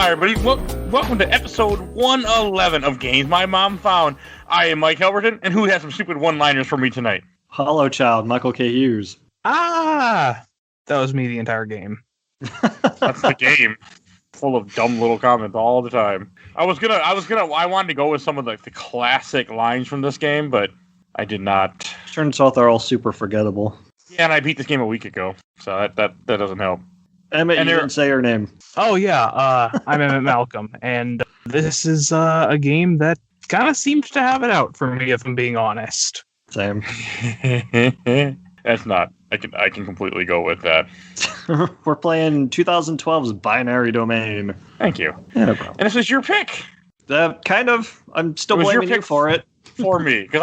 Hi, everybody. Welcome to episode 111 of Games My Mom Found. I am Mike Albertin, and who has some stupid one-liners for me tonight? Hello, child. Michael K. Hughes. That was me the entire game. That's the game. Full of dumb little comments all the time. I wanted to go with some of the classic lines from this game, but I did not. Turns out they're all super forgettable. Yeah, and I beat this game a week ago, so that doesn't help. Emmit, you didn't say her name. Oh, yeah. I'm Emmit Malcolm, and this is a game that kind of seems to have it out for me, if I'm being honest. Same. That's not. I can completely go with that. We're playing 2012's Binary Domain. Thank you. Yeah, no problem. And this is your pick. Kind of. I'm still blaming you for it. For me, because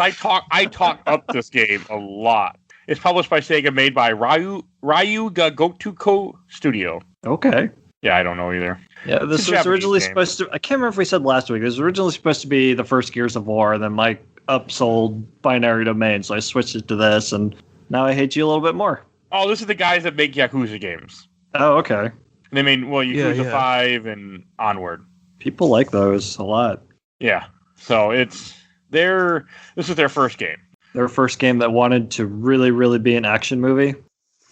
I talk up this game a lot. It's published by Sega, made by Ryu Gotoku Studio. Okay. Yeah, I don't know either. Yeah, this was originally supposed to... I can't remember if we said last week. It was originally supposed to be the first Gears of War, and then Mike upsold Binary Domain, so I switched it to this, and now I hate you a little bit more. Oh, this is the guys that make Yakuza games. Oh, okay. They made, Yakuza 5 and onward. People like those a lot. Yeah. So this is their first game. Their first game that wanted to really, really be an action movie.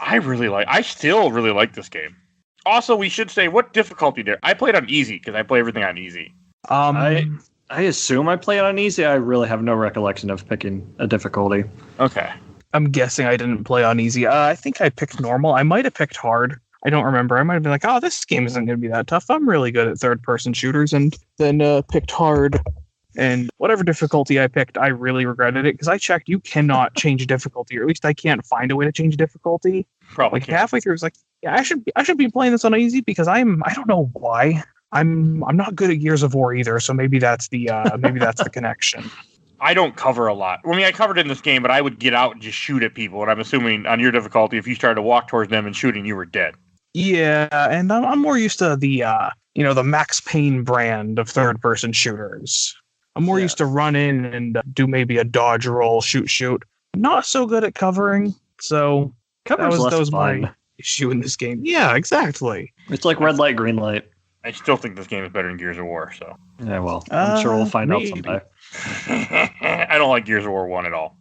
I still really like this game. Also, we should say what difficulty there. I played on easy because I play everything on easy. I assume I play it on easy. I really have no recollection of picking a difficulty. Okay. I'm guessing I didn't play on easy. I think I picked normal. I might have picked hard. I don't remember. I might have been like, oh, this game isn't going to be that tough. I'm really good at third-person shooters, and then picked hard. And whatever difficulty I picked, I really regretted it because I checked. You cannot change difficulty, or at least I can't find a way to change difficulty. Probably like halfway through, I was like, yeah, I should be playing this on easy because I don't know why. I'm not good at Gears of War either, so maybe that's the connection. I don't cover a lot. I mean, I covered in this game, but I would get out and just shoot at people. And I'm assuming on your difficulty, if you started to walk towards them and shooting, you were dead. Yeah, and I'm more used to the the Max Payne brand of third-person shooters. I'm more used to run in and do maybe a dodge roll, shoot. Not so good at covering, so that was my issue in this game. Yeah, exactly. It's like red light, green light. I still think this game is better than Gears of War, so. Yeah, well, I'm sure we'll find out someday. I don't like Gears of War 1 at all.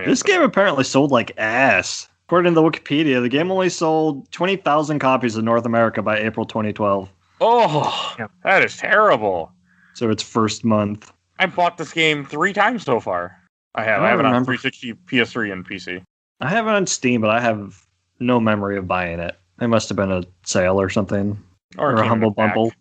This game apparently sold like ass. According to the Wikipedia, the game only sold 20,000 copies in North America by April 2012. Oh, that is terrible. So its first month. I bought this game 3 times so far. I have it on 360, PS3, and PC. I have it on Steam, but I have no memory of buying it. It must have been a sale or something. Or a Humble Bundle.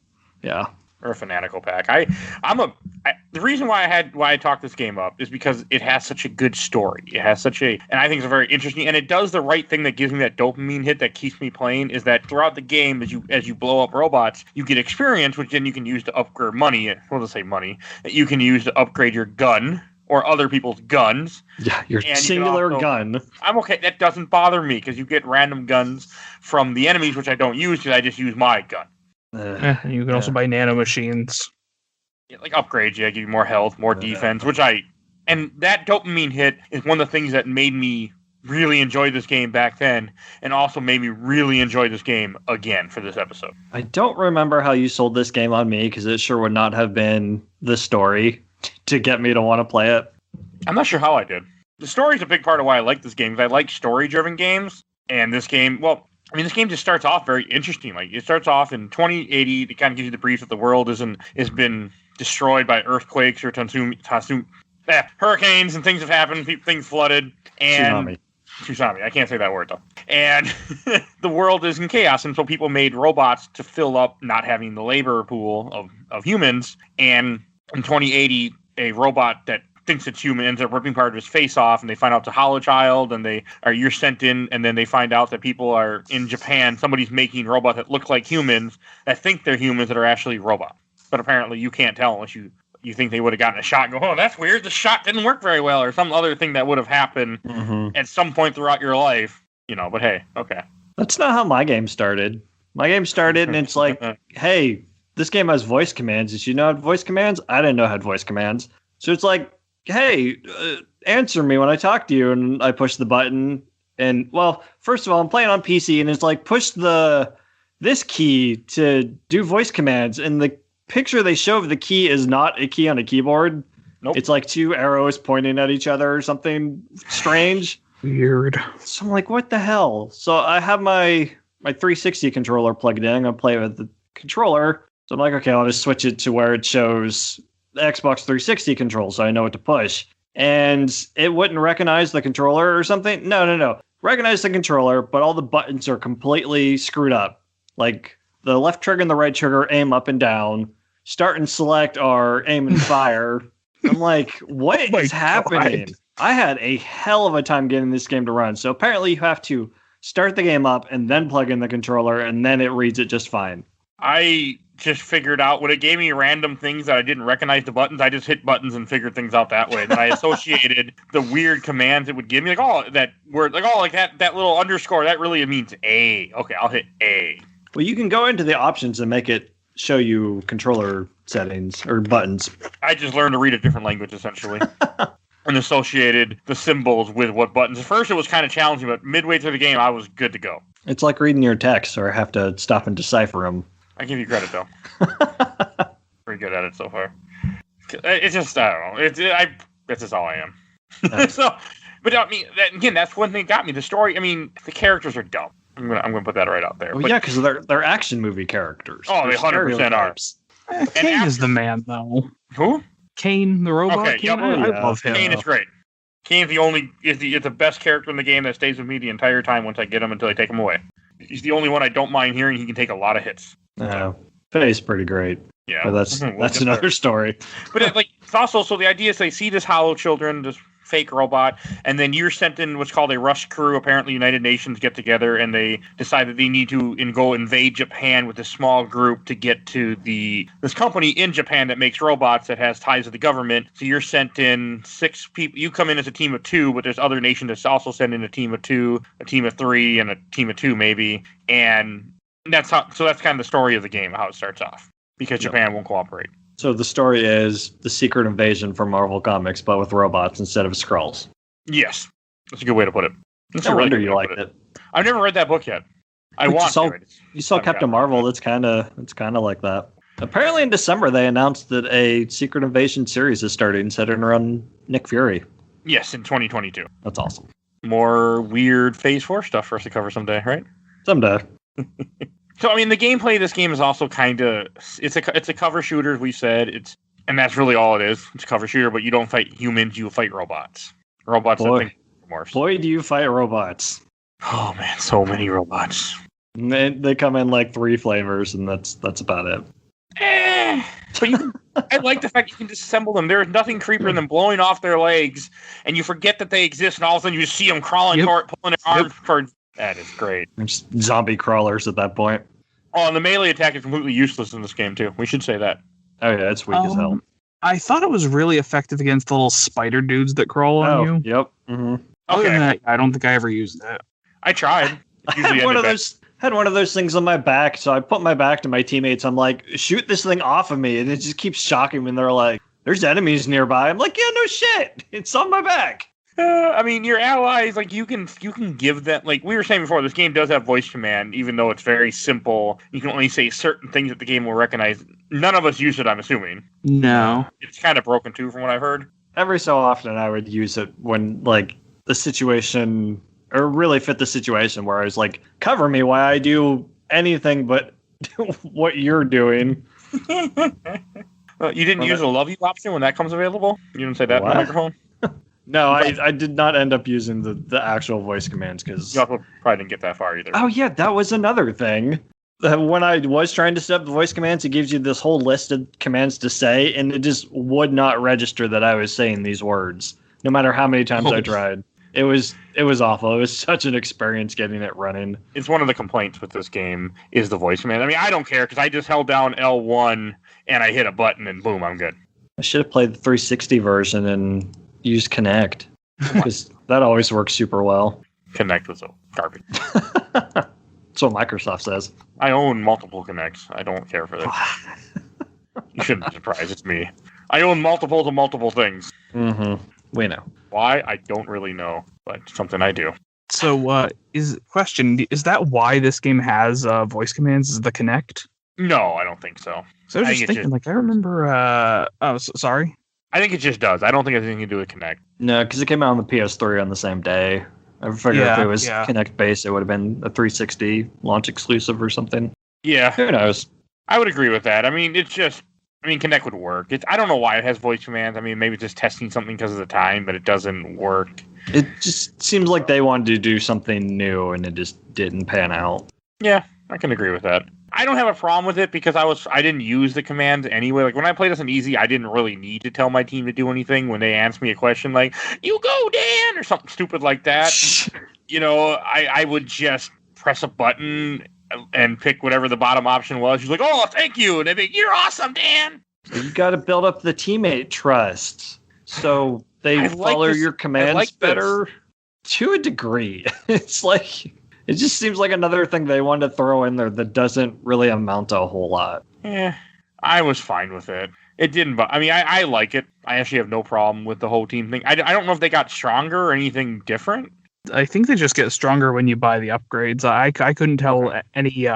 Yeah. Or a Fanatical pack. The reason why I talked this game up is because it has such a good story. It has and I think it's a very interesting, and it does the right thing that gives me that dopamine hit that keeps me playing, is that throughout the game, as you blow up robots, you get experience, which then you can use to upgrade money. Well, let's say money that you can use to upgrade your gun or other people's guns. Yeah, your singular gun. I'm okay. That doesn't bother me because you get random guns from the enemies, which I don't use because I just use my gun. You can also buy nano machines. Yeah, like upgrades, give you more health, more defense, and that dopamine hit is one of the things that made me really enjoy this game back then, and also made me really enjoy this game again for this episode. I don't remember how you sold this game on me, because it sure would not have been the story to get me to want to play it. I'm not sure how I did. The story is a big part of why I like this game, because I like story-driven games, and this game, this game just starts off very interesting. Like, it starts off in 2080. It kind of gives you the brief that the world has been destroyed by earthquakes or hurricanes, and things have happened. Things flooded, and tsunami. I can't say that word though. And the world is in chaos, and so people made robots to fill up not having the labor pool of humans. And in 2080, a robot that thinks it's human ends up ripping part of his face off, and they find out it's a hollow child, and you're sent in, and then they find out that people are in Japan. Somebody's making robots that look like humans, that think they're humans, that are actually robots. But apparently you can't tell unless you think they would have gotten a shot and go, oh, that's weird, the shot didn't work very well, or some other thing that would have happened at some point throughout your life. But hey, okay. That's not how my game started. My game started, and it's like, hey, this game has voice commands. Did you know it had voice commands? I didn't know it had voice commands. So it's like, hey, answer me when I talk to you, and I push the button. And, well, first of all, I'm playing on PC, and it's like, push the this key to do voice commands, and the picture they show of the key is not a key on a keyboard. Nope. It's like two arrows pointing at each other or something strange. Weird. So I'm like, what the hell? So I have my 360 controller plugged in. I'm going to play with the controller. So I'm like, okay, I'll just switch it to where it shows the Xbox 360 controls so I know what to push. And it wouldn't recognize the controller or something. No. Recognize the controller, but all the buttons are completely screwed up. Like the left trigger and the right trigger aim up and down. Start and select are aim and fire. I'm like, what is happening? God. I had a hell of a time getting this game to run. So apparently you have to start the game up and then plug in the controller, and then it reads it just fine. I just figured out when it gave me random things that I didn't recognize the buttons. I just hit buttons and figured things out that way. Then I associated the weird commands it would give me, like, oh, that word, like, oh, like that little underscore, that really means A. Okay, I'll hit A. Well, you can go into the options and make it show you controller settings or buttons. I just learned to read a different language, essentially. And associated the symbols with what buttons. At first, it was kind of challenging, but midway through the game, I was good to go. It's like reading your text, or have to stop and decipher them. I give you credit, though. Pretty good at it so far. It's just, I don't know. That's just all I am. So, but I mean, again, that's one thing that got me. The story, I mean, the characters are dumb. I'm gonna put that right out there. Well, but, yeah, because they're action movie characters. Oh, they 100% are. Kane is the man, though. Who? Kane, the robot. Okay, Kane, yeah. I love him. Kane is great. Kane's the best character in the game that stays with me the entire time once I get him until I take him away. He's the only one I don't mind hearing. He can take a lot of hits. Yeah, Faye's pretty great. Yeah, but that's another story. But it's also, so the idea is they see this Hollow Children, this fake robot, and then you're sent in what's called a rush crew. Apparently, United Nations get together and they decide that they need to go invade Japan with a small group to get to this company in Japan that makes robots that has ties to the government. So you're sent in 6 people. You come in as a team of 2, but there's other nations that's also sent in a team of 2, a team of 3, and a team of 2 maybe. And that's kind of the story of the game, how it starts off, because Japan won't cooperate. So the story is the secret invasion from Marvel Comics, but with robots instead of Skrulls. Yes, that's a good way to put it. No wonder you liked it. I've never read that book yet. You saw Captain Marvel. It's kind of like that. Apparently, in December they announced that a Secret Invasion series is starting, centered around Nick Fury. Yes, in 2022. That's awesome. More weird Phase 4 stuff for us to cover someday, right? Someday. So, I mean, the gameplay of this game is also kind of... It's a cover shooter, as we said. And that's really all it is. It's a cover shooter, but you don't fight humans, you fight robots. Robots that think more. Boy, do you fight robots. Oh, man, so many robots. They come in like 3 flavors, and that's about it. But I like the fact you can disassemble them. There is nothing creepier than blowing off their legs, and you forget that they exist, and all of a sudden you see them crawling toward, pulling their arms towards... That is great. There's zombie crawlers at that point. Oh, and the melee attack is completely useless in this game, too. We should say that. Oh, yeah, it's weak as hell. I thought it was really effective against the little spider dudes that crawl on you. Yep. Mm-hmm. Other than that, I don't think I ever used it. I tried. I had one of those things on my back, so I put my back to my teammates. I'm like, shoot this thing off of me, and it just keeps shocking when they're like, there's enemies nearby. I'm like, yeah, no shit. It's on my back. I mean, your allies, like, you can give them, like we were saying before, this game does have voice command, even though it's very simple. You can only say certain things that the game will recognize. None of us use it, I'm assuming. No. It's kind of broken, too, from what I've heard. Every so often, I would use it when, like, the situation, or really fit the situation where I was like, cover me while I do anything but what you're doing. You didn't use the love you option when that comes available? You didn't say that in the microphone? No, I did not end up using the actual voice commands because... You also probably didn't get that far either. Oh, yeah, that was another thing. When I was trying to set up the voice commands, it gives you this whole list of commands to say, and it just would not register that I was saying these words, no matter how many times I tried. It was awful. It was such an experience getting it running. It's one of the complaints with this game is the voice command. I mean, I don't care because I just held down L1 and I hit a button and boom, I'm good. I should have played the 360 version and used Kinect because that always works super well. Kinect was garbage. That's what Microsoft says. I own multiple Kinects. I don't care for that. You shouldn't be surprised. It's me. I own multiple things. Mm-hmm. We know. Why? I don't really know, but it's something I do. Is that why this game has voice commands? Is the Kinect? No, I don't think so. So I was just thinking, I remember. Sorry. I think it just does. I don't think it has anything to do with Kinect. No, because it came out on the PS3 on the same day. I figured if it was Kinect based, it would have been a 360 launch exclusive or something. Yeah. Who knows? I would agree with that. I mean, Kinect would work. I don't know why it has voice commands. I mean, maybe it's just testing something because of the time, but it doesn't work. It just seems like they wanted to do something new, and it just didn't pan out. Yeah, I can agree with that. I don't have a problem with it because I didn't use the commands anyway. Like when I played this on easy, I didn't really need to tell my team to do anything when they asked me a question like, "You go, Dan," or something stupid like that. I would just press a button and pick whatever the bottom option was. She's like, "Oh, thank you," and they'd be, "You're awesome, Dan." So you got to build up the teammate trust, so they follow your commands better to a degree. It's like. It just seems like another thing they wanted to throw in there that doesn't really amount to a whole lot. Yeah, I was fine with it. It didn't, but I mean, I like it. I actually have no problem with the whole team thing. I don't know if they got stronger or anything different. I think they just get stronger when you buy the upgrades. I couldn't tell any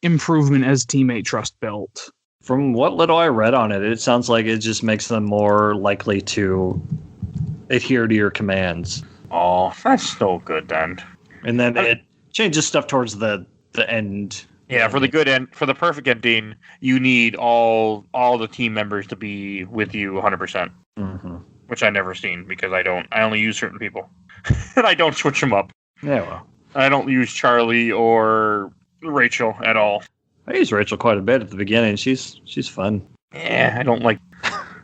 improvement as teammate trust built. From what little I read on it, it sounds like it just makes them more likely to adhere to your commands. Oh, that's so good then. And then it changes stuff towards the end. Yeah, for the good end, for the perfect ending, you need all the team members to be with you 100%. Mm-hmm. Which I never seen because I only use certain people, and I don't switch them up. Yeah, well, I don't use Charlie or Rachel at all. I use Rachel quite a bit at the beginning. She's fun. Yeah, I don't like.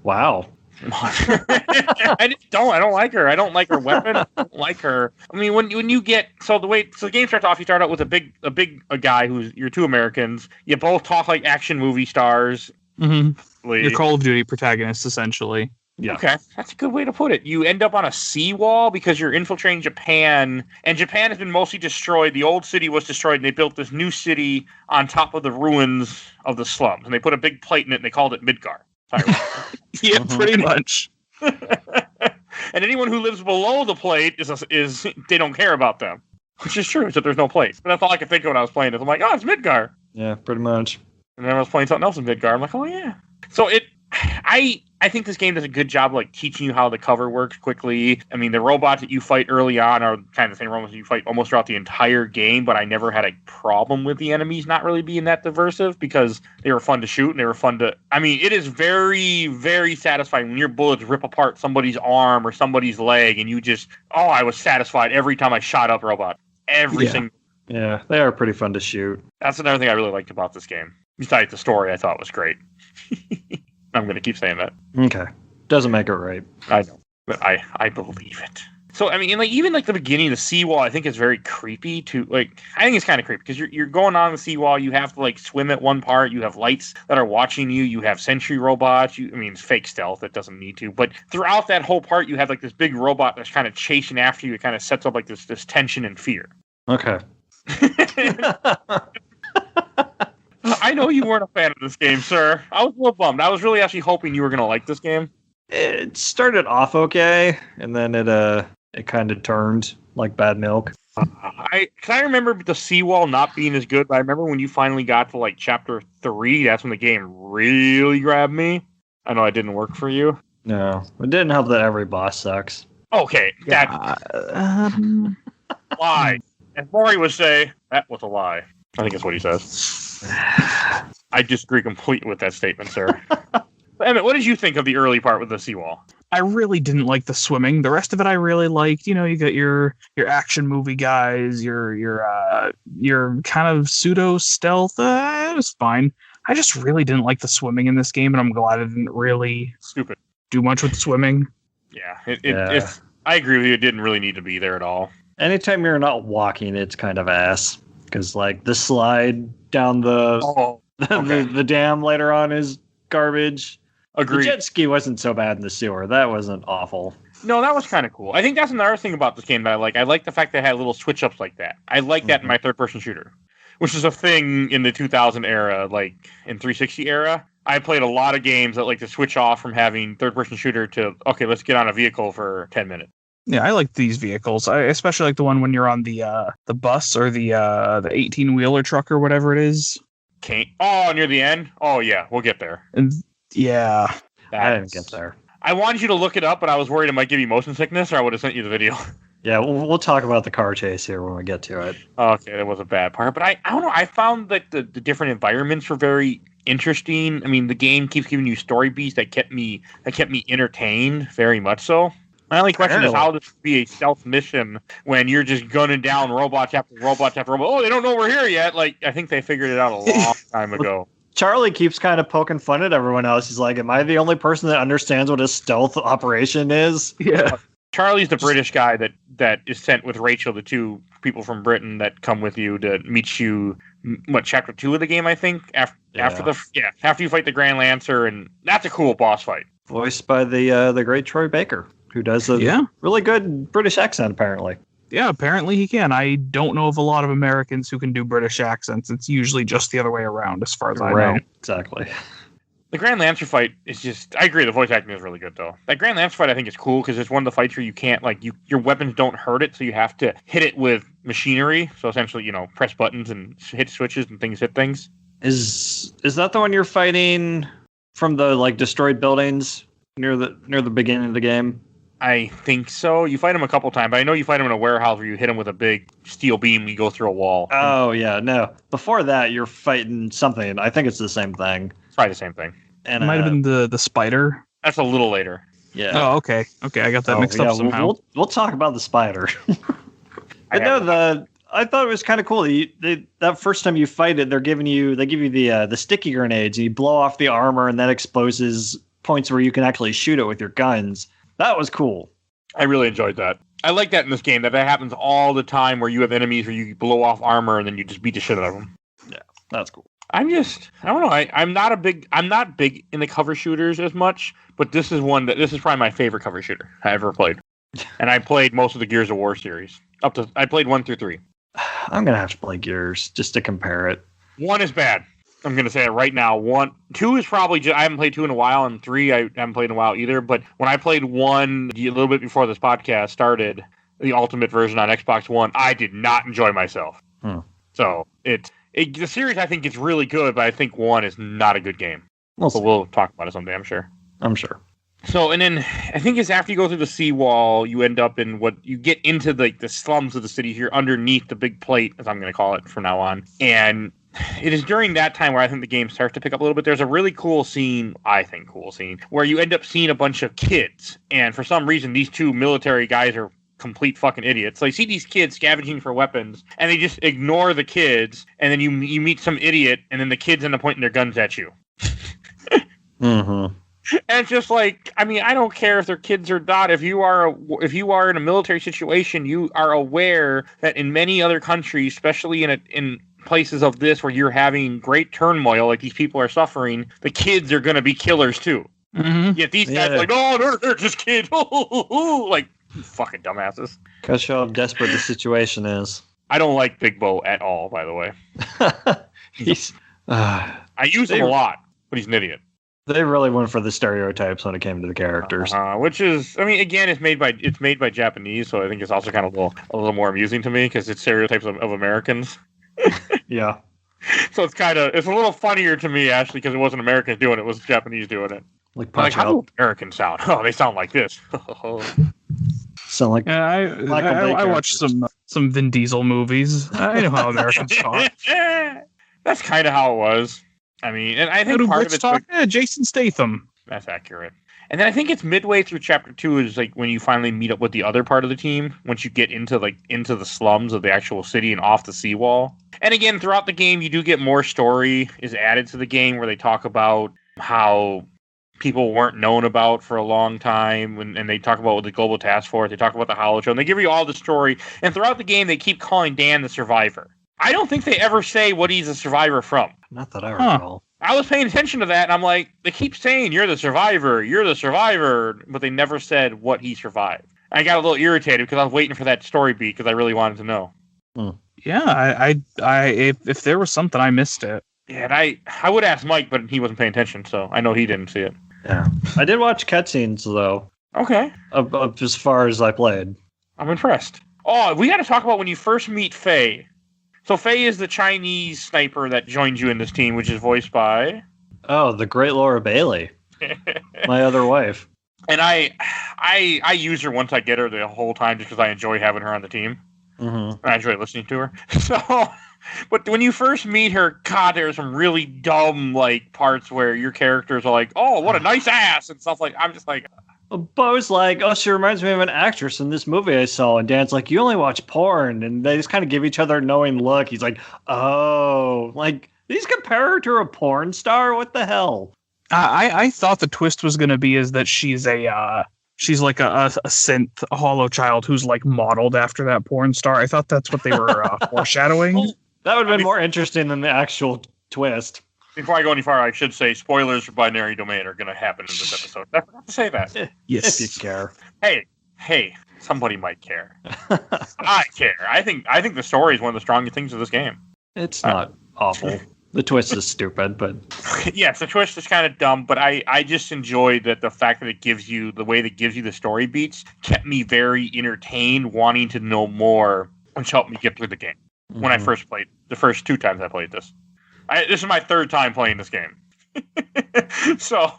Wow. I don't like her. I don't like her weapon. I don't like her. I mean, when you get the game starts off, you start out with a big guy who's you're two Americans. You both talk like action movie stars. Mm-hmm. You're Call of Duty protagonists, essentially. Yeah. Okay, that's a good way to put it. You end up on a seawall because you're infiltrating Japan, and Japan has been mostly destroyed. The old city was destroyed, and they built this new city on top of the ruins of the slums. And they put a big plate in it, and they called it Midgar. Yeah, pretty much. And anyone who lives below the plate is they don't care about them, which is true. So there's no plate. But that's all I could think of when I was playing this. I'm like, oh, it's Midgar. Yeah, pretty much. And then I was playing something else in Midgar. I'm like, oh yeah. So I think this game does a good job like teaching you how the cover works quickly. I mean, the robots that you fight early on are kind of the same robots you fight almost throughout the entire game, but I never had a problem with the enemies not really being that diversive because they were fun to shoot and they were fun to... I mean, it is very, very satisfying when your bullets rip apart somebody's arm or somebody's leg and you just... Oh, I was satisfied every time I shot up robot. Every single... Yeah, they are pretty fun to shoot. That's another thing I really liked about this game. Besides the story, I thought was great. I'm going to keep saying that. Okay. Doesn't make it right. I know, but I believe it. So, I mean, even the beginning of the seawall, I think is very creepy to, I think it's kind of creepy because you're going on the seawall, you have to, swim at one part, you have lights that are watching you, you have sentry robots, it's fake stealth, it doesn't need to, but throughout that whole part, you have, this big robot that's kind of chasing after you, it kind of sets up, this tension and fear. Okay. I know you weren't a fan of this game, sir. I was a little bummed. I was really actually hoping you were going to like this game. It started off okay, and then it kind of turned like bad milk. I remember the seawall not being as good, but I remember when you finally got to chapter 3, that's when the game really grabbed me. I know it didn't work for you. No, it didn't help that every boss sucks. Okay, that's lie. As Maury would say, that was a lie. I think that's what he says. I disagree completely with that statement, sir. Emmit, what did you think of the early part with the seawall? I really didn't like the swimming. The rest of it I really liked. You got your action movie guys, your kind of pseudo stealth. It was fine. I just really didn't like the swimming in this game, and I'm glad I didn't really do much with the swimming. Yeah, it's. I agree with you. It didn't really need to be there at all. Anytime you're not walking, it's kind of ass. Because the slide down the dam later on is garbage. Agreed. The jet ski wasn't so bad in the sewer. That wasn't awful. No, that was kind of cool. I think that's another thing about this game that I like. I like the fact that it had little switch ups like that. I like that in my third person shooter, which is a thing in the 2000 era, in 360 era. I played a lot of games that like to switch off from having third person shooter to, okay, let's get on a vehicle for 10 minutes. Yeah, I like these vehicles. I especially like the one when you're on the bus or the 18-wheeler truck or whatever it is. Oh, near the end? Oh, yeah, we'll get there. And yeah. I didn't get there. I wanted you to look it up, but I was worried it might give you motion sickness, or I would have sent you the video. Yeah, we'll talk about the car chase here when we get to it. Okay, that was a bad part. But I don't know. I found that the different environments were very interesting. I mean, the game keeps giving you story beats that kept me entertained very much so. My only question is how this would be a stealth mission when you're just gunning down robots after robots after robots. Oh, they don't know we're here yet. Like, I think they figured it out a long time ago. Charlie keeps kind of poking fun at everyone else. He's like, am I the only person that understands what a stealth operation is? Yeah. Charlie's the British guy that is sent with Rachel, the two people from Britain that come with you to meet you. What, chapter 2 of the game, I think? After you fight the Grand Lancer, and that's a cool boss fight. Voiced by the great Troy Baker, who does a really good British accent, apparently. Yeah, apparently he can. I don't know of a lot of Americans who can do British accents. It's usually just the other way around, as far as I know. Exactly. The Grand Lancer fight is just... I agree, the voice acting is really good, though. That Grand Lancer fight, I think, is cool, because it's one of the fights where you can't, your weapons don't hurt it, so you have to hit it with machinery. So essentially, press buttons and hit switches and things hit things. Is that the one you're fighting from the, destroyed buildings near the beginning of the game? I think so. You fight him a couple times, but I know you fight him in a warehouse where you hit him with a big steel beam and you go through a wall. Oh, yeah, no. Before that, you're fighting something. I think it's the same thing. It's probably the same thing. And it might have been the spider. That's a little later. Yeah. Oh, okay. Okay, I got that mixed up somehow. We'll talk about the spider. But no, I thought it was kind of cool. That first time you fight it, they give you the sticky grenades, and you blow off the armor, and that exposes points where you can actually shoot it with your guns. That was cool. I really enjoyed that. I like that in this game, that happens all the time where you have enemies where you blow off armor and then you just beat the shit out of them. Yeah, that's cool. I don't know. I'm not big in the cover shooters as much, but this is probably my favorite cover shooter I ever played. And I played most of the Gears of War series. I played 1 through 3. I'm gonna have to play Gears just to compare it. 1 is bad. I'm gonna say it right now. 2 is probably I haven't played 2 in a while, and 3 I haven't played in a while either. But when I played 1 a little bit before this podcast started, the ultimate version on Xbox One, I did not enjoy myself. So the series I think is really good, but I think 1 is not a good game. So we'll talk about it someday, I'm sure. So, and then I think it's after you go through the seawall, you end up in you get into the slums of the city here underneath the big plate, as I'm going to call it from now on. And it is during that time where I think the game starts to pick up a little bit. There's a really cool scene, where you end up seeing a bunch of kids. And for some reason, these two military guys are complete fucking idiots. So you see these kids scavenging for weapons, and they just ignore the kids. And then you meet some idiot, and then the kids end up pointing their guns at you. Mm-hmm. And it's just I don't care if they're kids or not. If you are in a military situation, you are aware that in many other countries, especially in places of this where you're having great turmoil, like these people are suffering, the kids are going to be killers too. Mm-hmm. Yet these guys are no, they're just kids. Like, fucking dumbasses. Because show how desperate the situation is. I don't like Big Bo at all, by the way. I use him a lot, but he's an idiot. They really went for the stereotypes when it came to the characters, which is, again, it's made by Japanese, so I think it's also kind of a little more amusing to me because it's stereotypes of Americans. Yeah. So it's a little funnier to me actually because it wasn't Americans doing it; it was Japanese doing it. Like how do Americans sound? Oh, they sound like this. Sound like I watched some Vin Diesel movies. I know how Americans talk. That's kind of how it was. And I think part of it's talk. Jason Statham. That's accurate. And then I think it's midway through chapter 2 is when you finally meet up with the other part of the team. Once you get into the slums of the actual city and off the seawall. And again, throughout the game, you do get more story is added to the game where they talk about how people weren't known about for a long time, and they talk about the Global Task Force. They talk about the Hollow Show, and they give you all the story. And throughout the game, they keep calling Dan the survivor. I don't think they ever say what he's a survivor from. Not that I recall. I was paying attention to that, and I'm like, they keep saying, you're the survivor, but they never said what he survived. I got a little irritated because I was waiting for that story beat because I really wanted to know. Yeah, if there was something, I missed it. Yeah, and I would ask Mike, but he wasn't paying attention, so I know he didn't see it. Yeah. I did watch cutscenes, though. Okay. Up as far as I played. I'm impressed. Oh, we got to talk about when you first meet Faye. So Faye is the Chinese sniper that joins you in this team, which is voiced by... Oh, the great Laura Bailey. My other wife. And I use her once I get her the whole time just because I enjoy having her on the team. Mm-hmm. I enjoy listening to her. So, but when you first meet her, God, there's some really dumb like parts where your characters are like, "Oh, what a nice ass" and stuff like. I'm just like, Bo's like, "Oh, she reminds me of an actress in this movie I saw," and Dan's like, "You only watch porn," and they just kind of give each other a knowing look. He's like, "Oh, like these compare her to a porn star? What the hell?" I thought the twist was going to be is that she's like a synth, a hollow child who's like modeled after that porn star. I thought that's what they were foreshadowing. That would have been more interesting than the actual twist. Before I go any farther, I should say spoilers for Binary Domain are going to happen in this episode. I forgot to say that. Yes, if you care. Hey, somebody might care. I care. I think the story is one of the strongest things of this game. It's not awful. The twist is stupid, but... Yes, the twist is kind of dumb, but I just enjoyed that the fact that it gives you, the way that it gives you the story beats, kept me very entertained, wanting to know more, which helped me get through the game. Mm-hmm. When I first played, the first 2 times I played this. This is my 3rd time playing this game. So,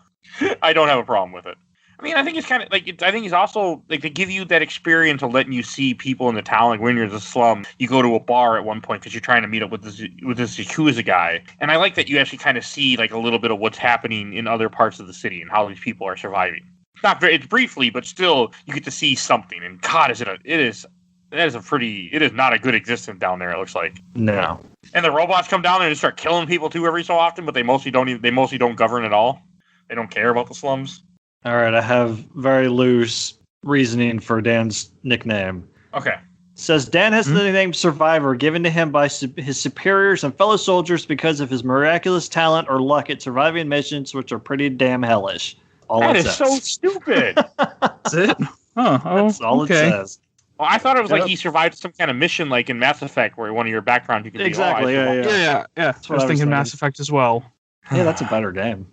I don't have a problem with it. I mean, I think it's kind of like, I think it's also like to give you that experience of letting you see people in the town. Like when you're in the slum, you go to a bar at one point because you're trying to meet up with this Yakuza guy. And I like that you actually kind of see like a little bit of what's happening in other parts of the city and how these people are surviving. It's briefly, but still you get to see something. And God, it is not a good existence down there. It looks like. No. And the robots come down there and start killing people too every so often, but they mostly don't govern at all. They don't care about the slums. All right, I have very loose reasoning for Dan's nickname. Okay. Says Dan has the nickname Survivor given to him by his superiors and fellow soldiers because of his miraculous talent or luck at surviving missions, which are pretty damn hellish. That is so stupid. That's it? That's all it says. Well, I thought it was like he survived some kind of mission like in Mass Effect where one of your background you can exactly, be, yeah. I was thinking Mass Effect as well. Yeah, that's a better game.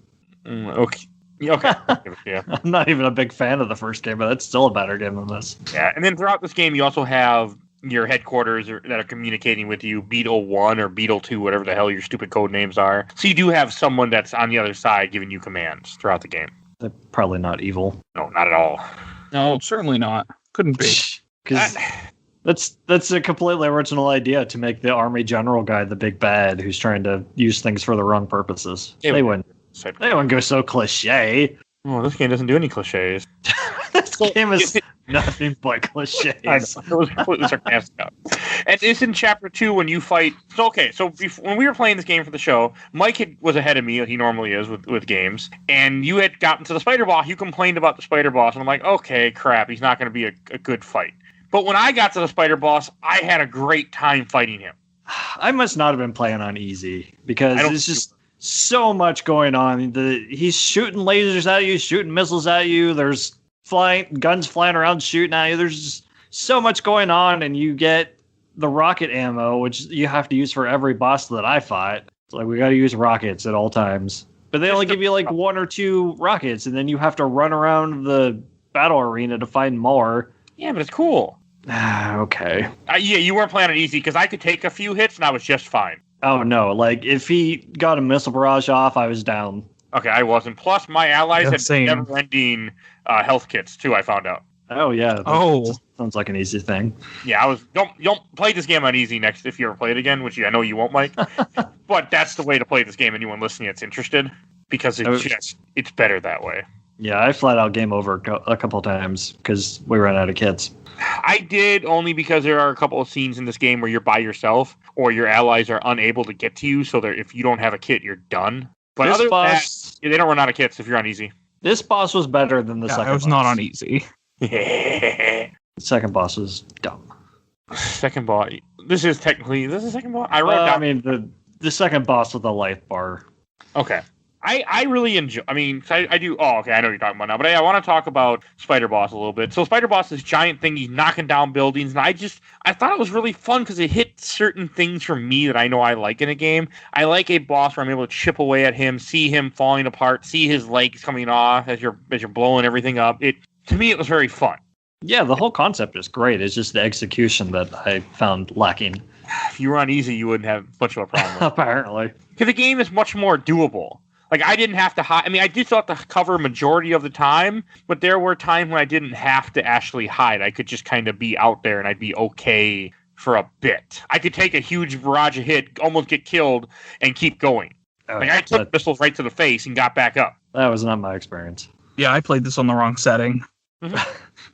Okay. Yeah. I'm not even a big fan of the first game, but that's still a better game than this. Yeah, and then throughout this game, you also have your headquarters that are communicating with you, Beetle 1 or Beetle 2, whatever the hell your stupid code names are. So you do have someone that's on the other side giving you commands throughout the game. They're probably not evil. No, not at all. No, certainly not. Couldn't be. Because that's a completely original idea to make the army general guy the big bad who's trying to use things for the wrong purposes. They wouldn't go so cliche. Oh, this game doesn't do any cliches. This game is nothing but cliches. It was completely sarcastic. And it's in Chapter 2 when you fight... So when we were playing this game for the show, Mike was ahead of me, like he normally is with games, and you had gotten to the spider boss. You complained about the spider boss, and I'm like, okay, crap, he's not going to be a good fight. But when I got to the spider boss, I had a great time fighting him. I must not have been playing on easy, because it's just... so much going on. He's shooting lasers at you, shooting missiles at you. There's guns flying around shooting at you. There's so much going on, and you get the rocket ammo, which you have to use for every boss that I fought. It's like we got to use rockets at all times. But they only give you like 1 or 2 rockets, and then you have to run around the battle arena to find more. Yeah, but it's cool. Okay. Yeah, you weren't playing on easy because I could take a few hits and I was just fine. Oh, no. Like, if he got a missile barrage off, I was down. Okay, I wasn't. Plus, my allies had never-ending health kits, too, I found out. Oh, yeah. That sounds like an easy thing. Yeah, don't play this game on easy next if you ever play it again, which I know you won't, Mike. But that's the way to play this game, anyone listening that's interested, because it's better that way. Yeah, I flat out game over a couple times because we ran out of kits. I did only because there are a couple of scenes in this game where you're by yourself or your allies are unable to get to you, so that if you don't have a kit, you're done. But other than that, they don't run out of kits if you're on easy. This boss was better than the second boss. I was not on easy. The second boss was dumb. Second boss. This is the second boss? I wrote down. I mean, the second boss with the life bar. Okay. I really enjoy... I mean, I do... Oh, okay, I know what you're talking about now. But I want to talk about Spider Boss a little bit. So Spider Boss is this giant thing. He's knocking down buildings. And I thought it was really fun because it hit certain things for me that I know I like in a game. I like a boss where I'm able to chip away at him, see him falling apart, see his legs coming off as you're blowing everything up. to me, it was very fun. Yeah, the whole concept is great. It's just the execution that I found lacking. If you were on easy, you wouldn't have much of a problem with it. Apparently. Because the game is much more doable. Like, I didn't have to hide. I mean, I did still have to cover majority of the time, but there were times when I didn't have to actually hide. I could just kind of be out there and I'd be okay for a bit. I could take a huge barrage of hit, almost get killed, and keep going. Like, I took missiles right to the face and got back up. That was not my experience. Yeah, I played this on the wrong setting.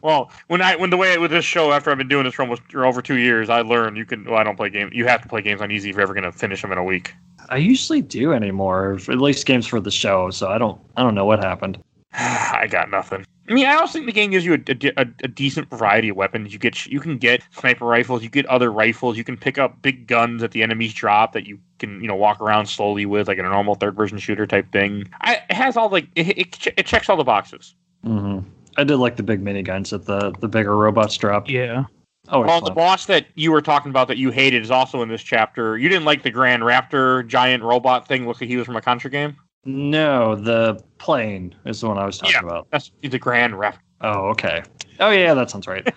Well, when the way with this show, after I've been doing this for almost over 2 years, I learned I don't play games. You have to play games on easy if you're ever going to finish them in a week. I usually do anymore, at least games for the show. So I don't know what happened. I got nothing. I mean, I also think the game gives you a decent variety of weapons. You can get sniper rifles, you get other rifles, you can pick up big guns that the enemies drop that you can walk around slowly with, like in a normal third-person shooter type thing. It has all it checks all the boxes. Mm-hmm. I did like the big miniguns that the bigger robots drop. Yeah. Oh, well, the boss that you were talking about that you hated is also in this chapter. You didn't like the Grand Raptor giant robot thing. Looked like he was from a Contra game. No, the plane is the one I was talking about. That's the Grand Raptor. Oh, okay. Oh, yeah, that sounds right.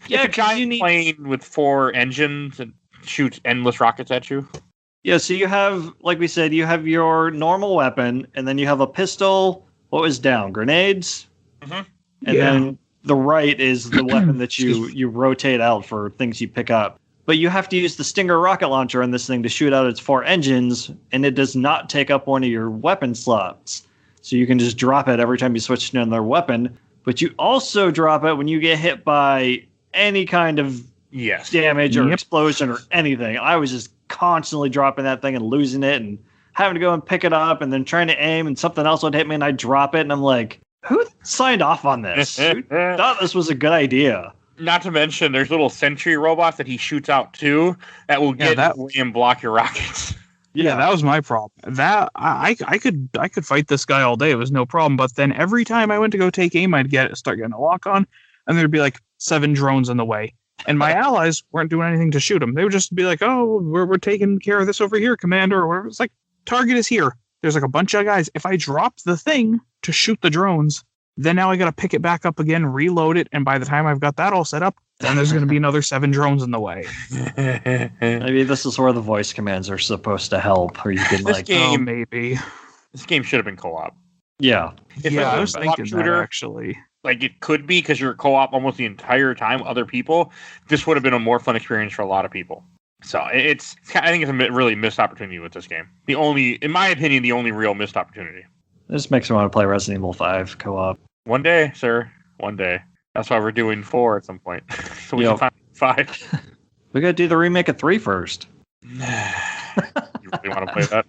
Yeah, a giant plane with 4 engines and shoots endless rockets at you. Yeah, so you have, like we said, you have your normal weapon, and then you have a pistol. What was down? Grenades? Mm-hmm. And then the right is the weapon that you rotate out for things you pick up. But you have to use the Stinger rocket launcher on this thing to shoot out its 4 engines, and it does not take up one of your weapon slots. So you can just drop it every time you switch to another weapon. But you also drop it when you get hit by any kind of damage or explosion or anything. I was just constantly dropping that thing and losing it and having to go and pick it up and then trying to aim, and something else would hit me and I'd drop it, and I'm like, who signed off on this? Who thought this was a good idea? Not to mention, there's little sentry robots that he shoots out too that will get away and block your rockets. Yeah, that was my problem. That I could fight this guy all day. It was no problem. But then every time I went to go take aim, I'd start getting a lock on, and there'd be like 7 drones in the way. And my allies weren't doing anything to shoot them. They would just be like, "Oh, we're taking care of this over here, Commander." Or whatever. It's like, target is here. There's like a bunch of guys. If I drop the thing to shoot the drones, then now I got to pick it back up again, reload it, and by the time I've got that all set up, then there's going to be another 7 drones in the way. Maybe this is where the voice commands are supposed to help, or you can maybe. This game should have been co-op. Yeah. I was thinking that, actually. Like, it could be, because you're co-op almost the entire time with other people. This would have been a more fun experience for a lot of people. So I think it's a really missed opportunity with this game. In my opinion, the only real missed opportunity. This makes me want to play Resident Evil 5 co-op. One day, sir. One day. That's why we're doing 4 at some point. So we can find 5. We gotta do the remake of 3 first. You really want to play that?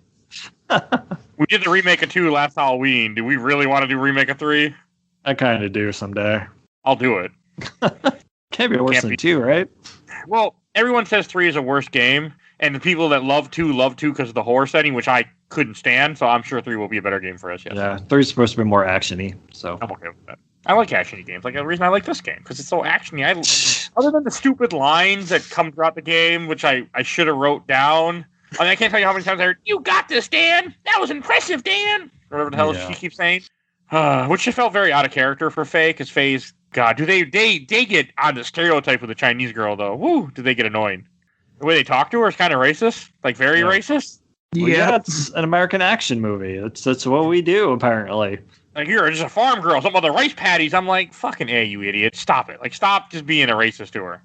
We did the remake of 2 last Halloween. Do we really want to do remake of 3? I kind of do someday. I'll do it. Can't be worse than 2, right? Well, everyone says 3 is a worse game, and the people that love 2 because of the horror setting, which I couldn't stand, so I'm sure 3 will be a better game for us, yes. Yeah, 3 is supposed to be more action-y, so... I'm okay with that. I like action-y games. Like, the reason I like this game, because it's so action-y. Other than the stupid lines that come throughout the game, which I should have wrote down. I mean, I can't tell you how many times I heard, "You got this, Dan! That was impressive, Dan!" Or whatever the hell she keeps saying. Which just felt very out of character for Faye, because Faye's... God, they get on the stereotype with the Chinese girl, though. Woo, do they get annoying. The way they talk to her is kind of racist. Like, very racist. Yeah, it's an American action movie. That's what we do, apparently. Like, you're just a farm girl, some other rice patties. I'm like, fucking A, you idiot. Stop it. Like, stop just being a racist to her.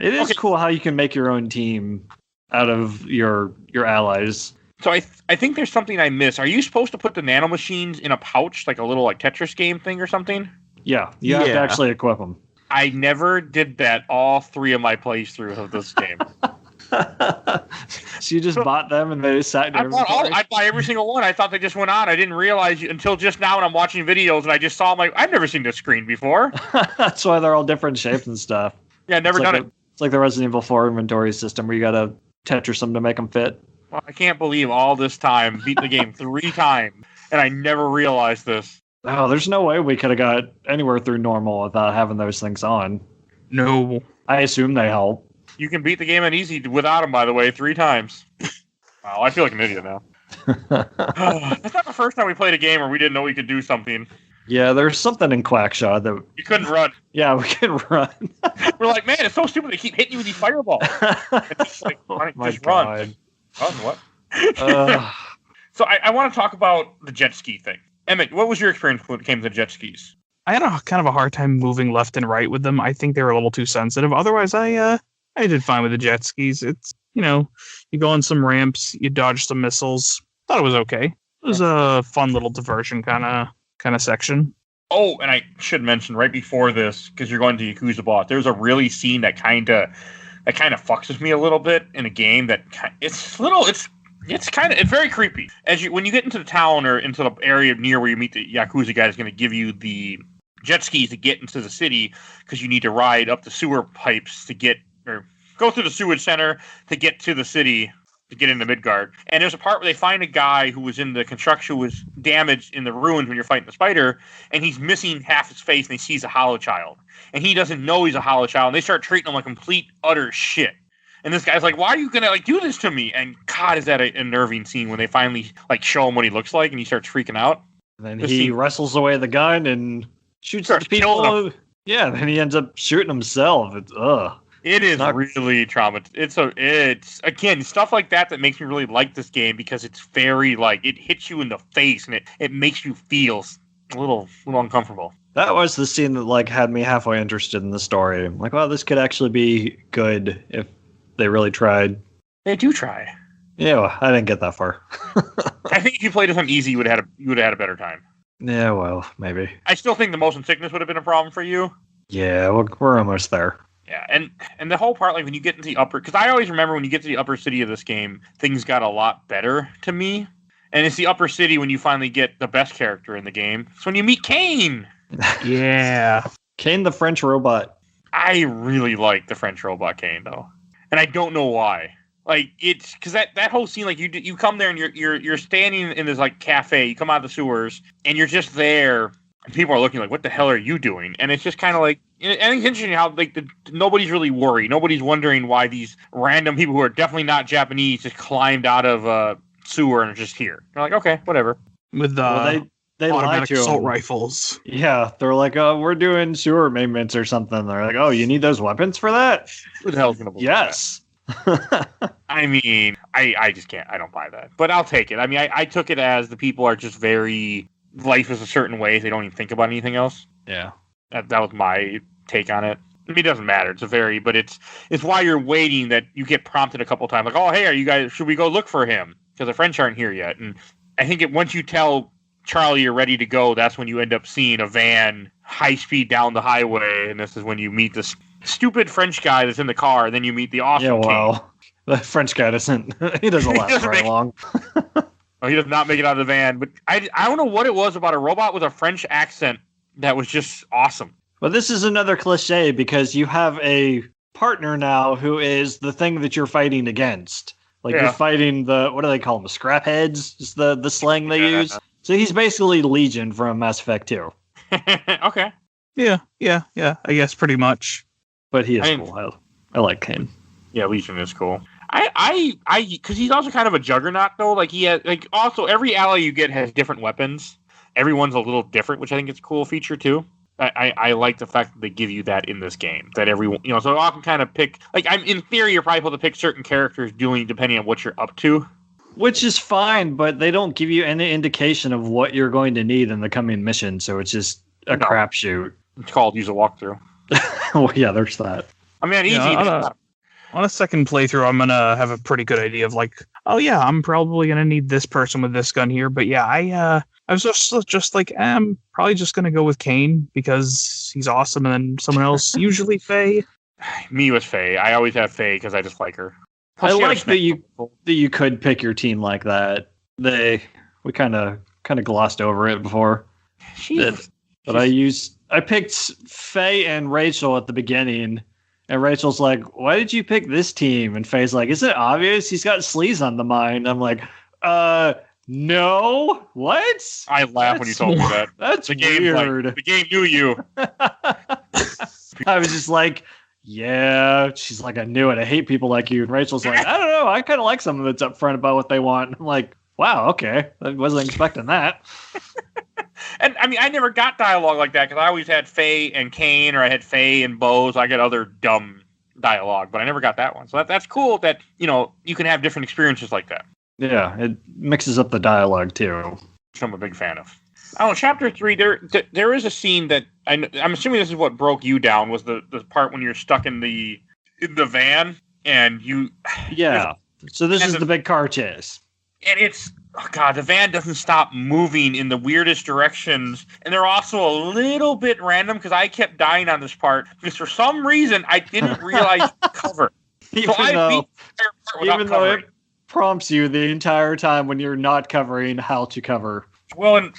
It is cool how you can make your own team out of your allies. So I think there's something I miss. Are you supposed to put the nanomachines in a pouch, like a little Tetris game thing or something? Yeah, you have to actually equip them. I never did that all 3 of my playthroughs of this game. So you just bought them and they just sat in your inventory? I'd buy every single one. I thought they just went on. I didn't realize until just now when I'm watching videos and I just saw them, like, I've never seen this screen before. That's why they're all different shapes and stuff. Yeah, I've never done it. It's like the Resident Evil 4 inventory system where you got to Tetris them to make them fit. Well, I can't believe all this time, beat the game 3 times, and I never realized this. Oh, there's no way we could have got anywhere through normal without having those things on. No. I assume they help. You can beat the game on easy without them, by the way, 3 times. Wow, I feel like an idiot now. That's not the first time we played a game where we didn't know we could do something. Yeah, there's something in Quackshot that You couldn't run. yeah, we can run. We're like, man, it's so stupid. They keep hitting you with these fireballs. It's just like, Oh my just run. God. Run what? So I want to talk about the jet ski thing. Emmett, what was your experience when it came to jet skis? I had a kind of a hard time moving left and right with them. I think they were a little too sensitive. Otherwise, I did fine with the jet skis. It's, you go on some ramps, you dodge some missiles. Thought it was okay. It was a fun little diversion kind of section. Oh, and I should mention right before this, because you're going to Yakuza Boss, there's a really scene that kind of fucks with me a little bit in a game that it's very creepy. When you get into the town or into the area near where you meet the Yakuza guy, is going to give you the jet skis to get into the city because you need to ride up the sewer pipes to go through the sewage center to get to the city to get into Midgard. And there's a part where they find a guy who was in the construction, who was damaged in the ruins when you're fighting the spider, and he's missing half his face, and he sees a hollow child. And he doesn't know he's a hollow child, and they start treating him like complete, utter shit. And this guy's like, why are you going to do this to me? And God, is that an unnerving scene when they finally show him what he looks like, and he starts freaking out. And then he wrestles away the gun and shoots the people. Yeah, then he ends up shooting himself. It is really traumatizing. It's again stuff like that makes me really like this game, because it's very it hits you in the face and it makes you feel a little uncomfortable. That was the scene that had me halfway interested in the story. I'm like, well, this could actually be good if they really tried. They do try. Yeah, well, I didn't get that far. I think if you played this on easy, you would have had a better time. Yeah, well, maybe. I still think the motion sickness would have been a problem for you. Yeah, we're almost there. Yeah, and the whole part, when you get into the upper... Because I always remember when you get to the upper city of this game, things got a lot better to me. And it's the upper city when you finally get the best character in the game. It's when you meet Kane! Yeah. Kane the French robot. I really like the French robot Kane, though. And I don't know why. It's... Because that whole scene, you come there and you're standing in this, cafe. You come out of the sewers, and you're just there... And people are looking what the hell are you doing? And it's just kind of and it's interesting how nobody's really worried. Nobody's wondering why these random people who are definitely not Japanese just climbed out of a sewer and are just here. They're like, okay, whatever. With they automatic assault rifles. Yeah, they're like, oh, we're doing sewer maintenance or something. They're like, oh, you need those weapons for that? Who the hell's gonna believe yes. That? I mean, I just can't. I don't buy that. But I'll take it. I mean, I took it as the people are just very... Life is a certain way. They don't even think about anything else. Yeah. That was my take on it. I mean, it doesn't matter. But it's why you're waiting that you get prompted a couple times. Oh, hey, are you guys, should we go look for him? Because the French aren't here yet. And I think once you tell Charlie you're ready to go, that's when you end up seeing a van high speed down the highway. And this is when you meet this stupid French guy that's in the car. And then you meet the awesome King. The French guy doesn't last very long. Oh, he does not make it out of the van. But I don't know what it was about a robot with a French accent that was just awesome. Well, this is another cliche because you have a partner now who is the thing that you're fighting against. You're fighting what do they call them? The scrap heads is the slang they use. So he's basically Legion from Mass Effect 2. Okay. Yeah. I guess pretty much. But he is cool. I like him. Yeah, Legion is cool. Because he's also kind of a juggernaut, though. He has, also every ally you get has different weapons. Everyone's a little different, which I think is a cool feature, too. I like the fact that they give you that in this game. That everyone, so I can kind of pick, in theory, you're probably able to pick certain characters depending on what you're up to. Which is fine, but they don't give you any indication of what you're going to need in the coming mission, so it's just a crapshoot. It's called use a walkthrough. Well, yeah, there's that. I mean, easy. On a second playthrough, I'm going to have a pretty good idea of oh yeah, I'm probably going to need this person with this gun here. But yeah, I was just I'm probably just going to go with Kane because he's awesome. And then someone else, usually Faye. Me with Faye. I always have Faye because I just like her. Plus, I like that you could pick your team like that. We kind of glossed over it before. But I picked Faye and Rachel at the beginning. And Rachel's like, why did you pick this team? And Faye's like, isn't it obvious? He's got sleaze on the mind. I'm like, no. What? I laughed when you told me that. That's weird. The game knew you. I was just like, yeah. She's like, I knew it. I hate people like you. And Rachel's like, I don't know. I kind of like someone that's upfront about what they want. I'm like, wow, okay. I wasn't expecting that. And I mean, I never got dialogue like that because I always had Faye and Kane, or I had Faye and Bo, so I got other dumb dialogue, but I never got that one. So that's cool that, you can have different experiences like that. Yeah, it mixes up the dialogue, too. Which I'm a big fan of. Oh, Chapter 3, there is a scene that, I'm assuming this is what broke you down, was the part when you're stuck in the van, and you... Yeah, so this is the big car chase. And it's... Oh, God, the van doesn't stop moving in the weirdest directions. And they're also a little bit random because I kept dying on this part because for some reason I didn't realize cover. Even though it prompts you the entire time when you're not covering how to cover. Well, and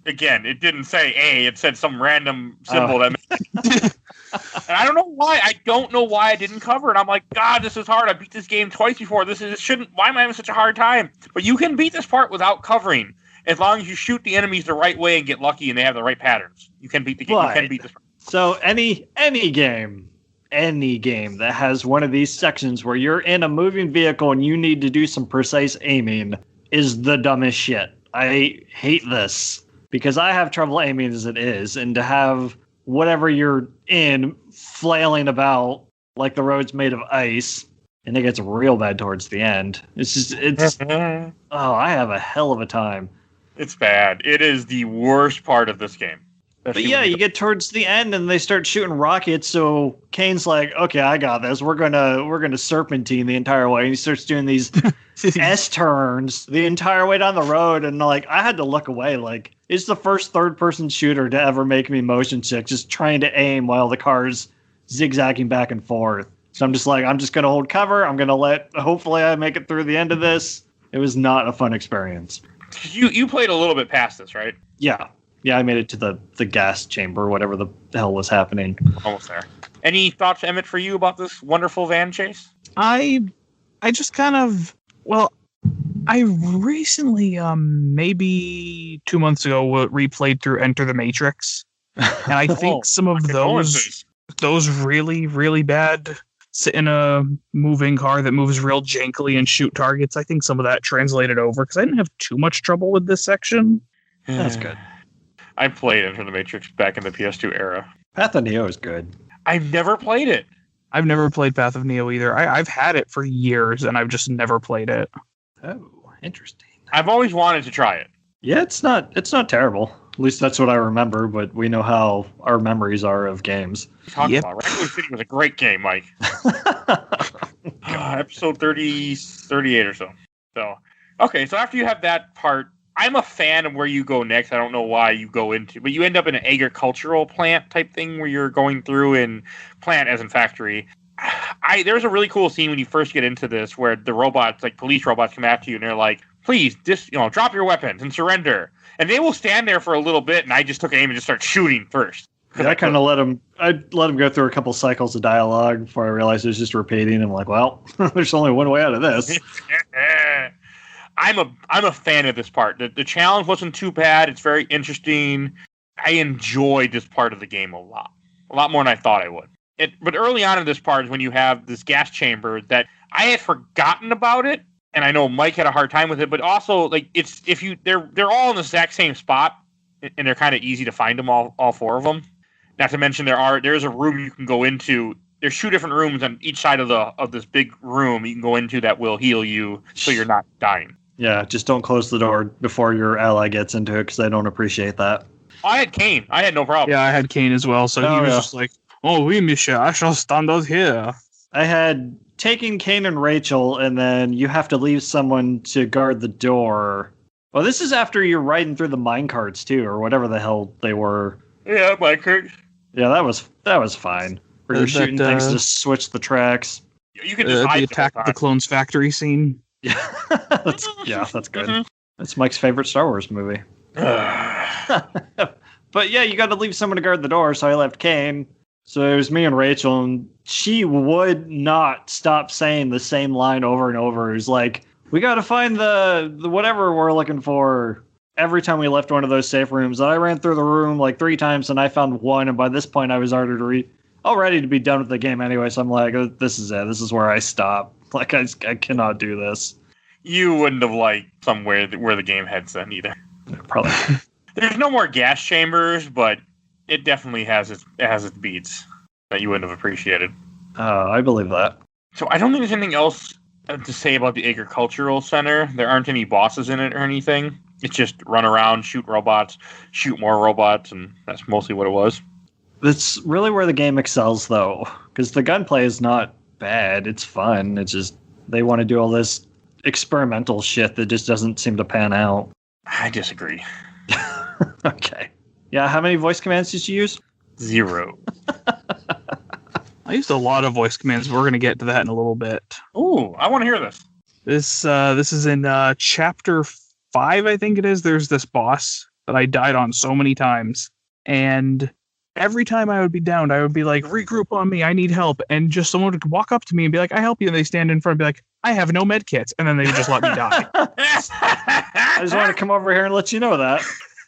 it didn't say A. It said some random symbol that. And I don't know why. I don't know why I didn't cover it. I'm like, God, this is hard. I beat this game twice before. Why am I having such a hard time? But you can beat this part without covering as long as you shoot the enemies the right way and get lucky and they have the right patterns. You can beat the game. You can beat this part. So any game that has one of these sections where you're in a moving vehicle and you need to do some precise aiming is the dumbest shit. I hate this because I have trouble aiming as it is, and to have whatever you're in flailing about like the road's made of ice, and it gets real bad towards the end. I have a hell of a time. It's bad. It is the worst part of this game. But yeah, you get towards the end and they start shooting rockets, so Kane's like, okay, I got this. We're gonna serpentine the entire way. And he starts doing these S-turns the entire way down the road, and like I had to look away. Like, it's the first third-person shooter to ever make me motion sick, just trying to aim while the car's zigzagging back and forth. So I'm just gonna hold cover. I'm gonna hopefully I make it through the end of this. It was not a fun experience. You played a little bit past this, right? Yeah. Yeah, I made it to the gas chamber, whatever the hell was happening. Almost there. Any thoughts, Emmett, for you about this wonderful van chase? I just kind of... Well, I recently, maybe 2 months ago, replayed through Enter the Matrix. And I think some of those really, really bad sit in a moving car that moves real jankily and shoot targets. I think some of that translated over because I didn't have too much trouble with this section. That's good. I played Enter the Matrix back in the PS2 era. Path of Neo is good. I've never played it. I've never played Path of Neo either. I've had it for years, and I've just never played it. Oh, interesting. I've always wanted to try it. Yeah, it's not terrible. At least that's what I remember, but we know how our memories are of games. Raccoon City was a great game, Mike. Episode 38 or so. So, okay, so after you have that part, I'm a fan of where you go next. I don't know why you go into, but you end up in an agricultural plant type thing where you're going through and plant as in factory. There's a really cool scene when you first get into this where the robots, like police robots, come after you and they're like, please, drop your weapons and surrender. And they will stand there for a little bit, and I just took aim and just started shooting first. Yeah, I kind of let him go through a couple cycles of dialogue before I realized it was just repeating. I'm like, well, there's only one way out of this. I'm a fan of this part. The challenge wasn't too bad. It's very interesting. I enjoyed this part of the game a lot more than I thought I would. But early on in this part is when you have this gas chamber that I had forgotten about it, and I know Mike had a hard time with it. But also, like, they're all in the exact same spot, and they're kind of easy to find them all four of them. Not to mention there's a room you can go into. There's 2 different rooms on each side of this big room you can go into that will heal you so you're not dying. Yeah, just don't close the door before your ally gets into it because I don't appreciate that. I had Kane. I had no problem. Yeah, I had Kane as well, so he was just like, oh, oui, monsieur, I shall stand out here. I had taken Kane and Rachel, and then you have to leave someone to guard the door. Well, this is after you're riding through the minecarts, too, or whatever the hell they were. Yeah, minecarts. Yeah, that was fine. Where you're shooting things to switch the tracks. You can just hide the Attack the Clones factory scene. Yeah, that's good. Mm-hmm. That's Mike's favorite Star Wars movie. But yeah, you got to leave someone to guard the door, so I left Kane. So it was me and Rachel, and she would not stop saying the same line over and over. It was like, we got to find the whatever we're looking for. Every time we left one of those safe rooms, I ran through the room like 3 times, and I found one, and by this point I was all ready to be done with the game anyway, so I'm like, oh, this is it. This is where I stop. Like, I cannot do this. You wouldn't have liked somewhere where the game heads then either. Probably. There's no more gas chambers, but it definitely has its beats that you wouldn't have appreciated. I believe that. So I don't think there's anything else to say about the agricultural center. There aren't any bosses in it or anything. It's just run around, shoot robots, shoot more robots, and that's mostly what it was. That's really where the game excels, though, because the gunplay is not bad. It's fun. It's just they want to do all this experimental shit that just doesn't seem to pan out. I disagree. Okay. Yeah, how many voice commands did you use? 0. I used a lot of voice commands. We're going to get to that in a little bit. Ooh, I want to hear this. This is in chapter 5, I think it is. There's this boss that I died on so many times, and every time I would be downed, I would be like, regroup on me, I need help. And just someone would walk up to me and be like, I help you. And they stand in front and be like, I have no med kits. And then they would just let me die. I just want to come over here and let you know that.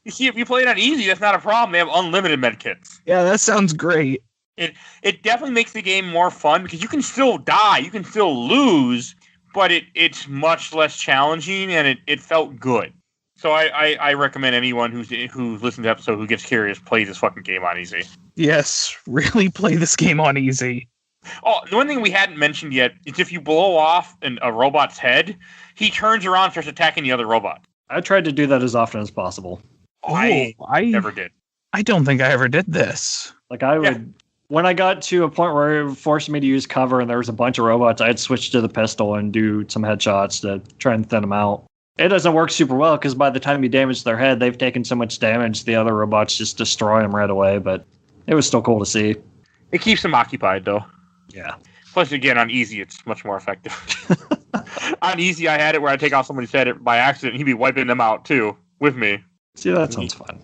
You see, if you play it on easy, that's not a problem. They have unlimited medkits. Yeah, that sounds great. It definitely makes the game more fun because you can still die, you can still lose, but it's much less challenging and it felt good. So I recommend anyone who's listened to the episode who gets curious, play this fucking game on easy. Yes, really play this game on easy. Oh, the one thing we hadn't mentioned yet is if you blow off a robot's head, he turns around and starts attacking the other robot. I tried to do that as often as possible. I never did. I don't think I ever did this. Like I would, when I got to a point where it forced me to use cover and there was a bunch of robots, I'd switch to the pistol and do some headshots to try and thin them out. It doesn't work super well because by the time you damage their head, they've taken so much damage, the other robots just destroy them right away. But it was still cool to see. It keeps them occupied, though. Yeah. Plus, again, on easy, it's much more effective. On easy, I had it where I take off somebody's head by accident, and he'd be wiping them out, too, with me. See, that sounds fun.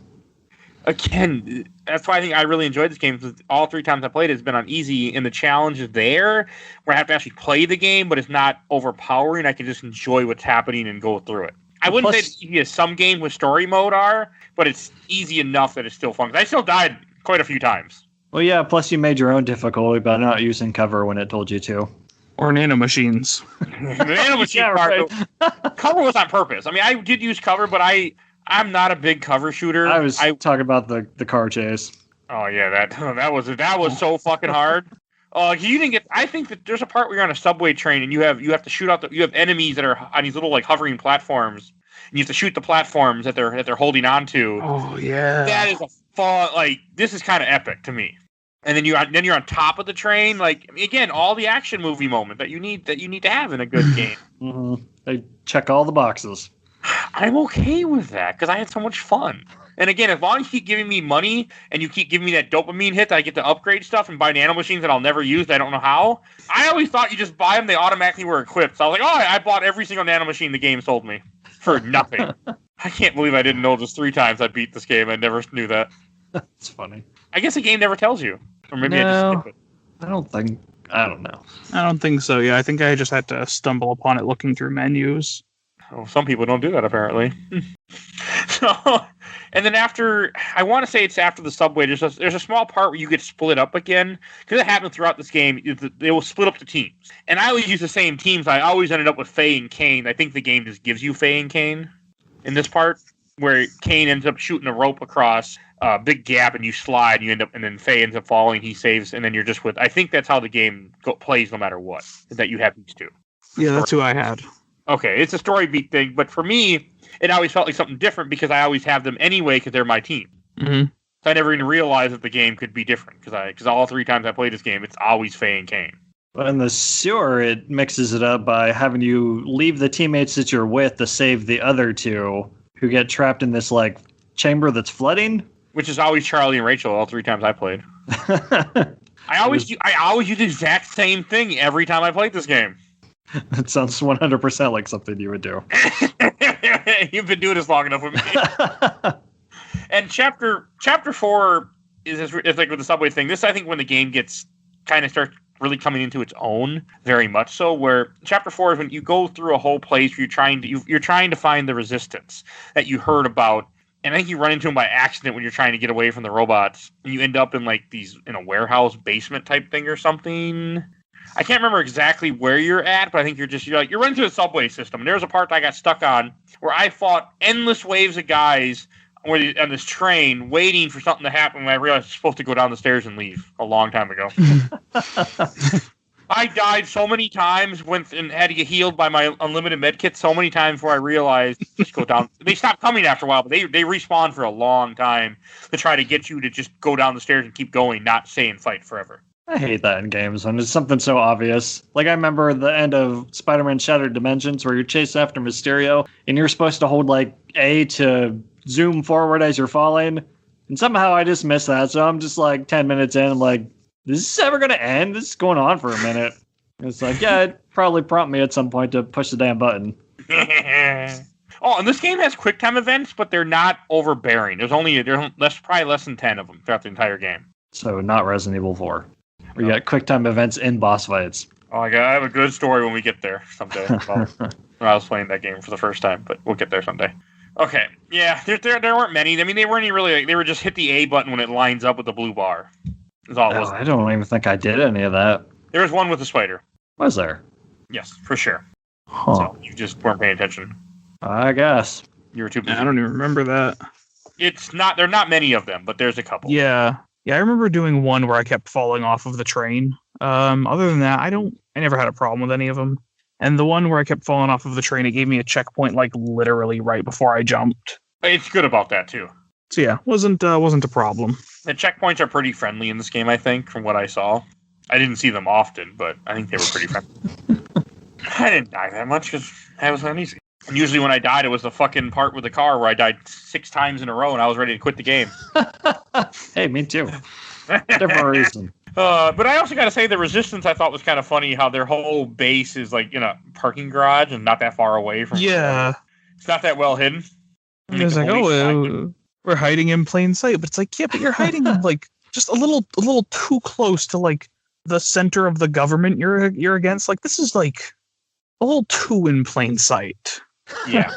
Again, that's why I think I really enjoyed this game, because all 3 times I played it has been on easy, and the challenge is there, where I have to actually play the game, but it's not overpowering. I can just enjoy what's happening and go through it. I wouldn't say it's easy as some games with story mode are, but it's easy enough that it's still fun. I still died quite a few times. Well, yeah, plus you made your own difficulty by not using cover when it told you to. Or nanomachines. The nanomachine part, cover was on purpose. I mean, I did use cover, but I'm not a big cover shooter. I was talking about the car chase. Oh yeah, that was so fucking hard. You didn't get. I think that there's a part where you're on a subway train and you have to shoot out. You have enemies that are on these little like hovering platforms, and you have to shoot the platforms that they're holding onto. Oh yeah, that is a fun. Like this is kind of epic to me. And then you're on top of the train. Like again, all the action movie moment that you need to have in a good game. Mm-hmm. They check all the boxes. I'm okay with that because I had so much fun. And again, as long as you keep giving me money and you keep giving me that dopamine hit that I get to upgrade stuff and buy nanomachines that I'll never use, I don't know how. I always thought you just buy them, they automatically were equipped. So I was like, oh, I bought every single nanomachine the game sold me for nothing. I can't believe I didn't know just 3 times I beat this game. I never knew that. That's funny. I guess the game never tells you. Or maybe I just skip it. I don't know. I don't think so. Yeah, I think I just had to stumble upon it looking through menus. Oh, some people don't do that, apparently. So, and then after, I want to say it's after the subway, there's a small part where you get split up again. Because it happened throughout this game, they will split up the teams. And I always use the same teams. I always ended up with Faye and Kane. I think the game just gives you Faye and Kane in this part, where Kane ends up shooting a rope across a big gap and you slide, and then Faye ends up falling, he saves, and then you're just with, I think that's how the game plays no matter what, is that you have these 2. Yeah, that's who I had. Okay, it's a story beat thing, but for me, it always felt like something different because I always have them anyway because they're my team. Mm-hmm. So I never even realized that the game could be different because all 3 times I played this game, it's always Faye and Kane. But in the sewer, it mixes it up by having you leave the teammates that you're with to save the other 2 who get trapped in this like chamber that's flooding. Which is always Charlie and Rachel all 3 times I played. I always use the exact same thing every time I played this game. That sounds 100% like something you would do. You've been doing this long enough with me. And chapter 4 is like with the subway thing. This, I think, when the game gets kind of starts really coming into its own, very much so. Where chapter 4 is when you go through a whole place where you're trying to find the resistance that you heard about. And I think you run into them by accident when you're trying to get away from the robots. And you end up in in a warehouse basement type thing or something. I can't remember exactly where you're at, but I think you're running through the subway system. And there was a part that I got stuck on where I fought endless waves of guys on this train, waiting for something to happen. When I realized I was supposed to go down the stairs and leave a long time ago. I died so many times and had to get healed by my unlimited medkit so many times before I realized just go down. They stopped coming after a while, but they respawn for a long time to try to get you to just go down the stairs and keep going, not stay and fight forever. I hate that in games when it's something so obvious. Like, I remember the end of Spider-Man Shattered Dimensions where you're chased after Mysterio and you're supposed to hold, like, A to zoom forward as you're falling. And somehow I just missed that. So I'm just, like, 10 minutes in. I'm like, is this ever going to end? This is going on for a minute. It's like, yeah, it'd probably prompt me at some point to push the damn button. Oh, and this game has QuickTime events, but they're not overbearing. There's probably less than 10 of them throughout the entire game. So not Resident Evil 4. We got QuickTime events in boss fights. Oh, I have a good story when we get there someday. When I was playing that game for the first time, but we'll get there someday. Okay, yeah, there weren't many. I mean, they weren't even really. They were just hit the A button when it lines up with the blue bar. That's all it was. I don't even think I did any of that. There was one with a spider. Was there? Yes, for sure. Huh. So you just weren't paying attention. I guess. You were too busy. I don't even remember that. There are not many of them, but there's a couple. Yeah, I remember doing one where I kept falling off of the train. Other than that, I never had a problem with any of them. And the one where I kept falling off of the train, it gave me a checkpoint like literally right before I jumped. It's good about that too. So yeah, wasn't a problem. The checkpoints are pretty friendly in this game, I think, from what I saw. I didn't see them often, but I think they were pretty friendly. I didn't die that much because that was uneasy. And usually when I died, it was the fucking part with the car where I died 6 times in a row and I was ready to quit the game. Hey, me too. Different reason. But I also got to say the Resistance I thought was kind of funny how their whole base is like in a parking garage and not that far away from. Yeah. It's not that well hidden. And it's like, we're hiding in plain sight, but it's like, yeah, but you're hiding like just a little too close to like the center of the government you're against. Like, this is like a little too in plain sight. Yeah.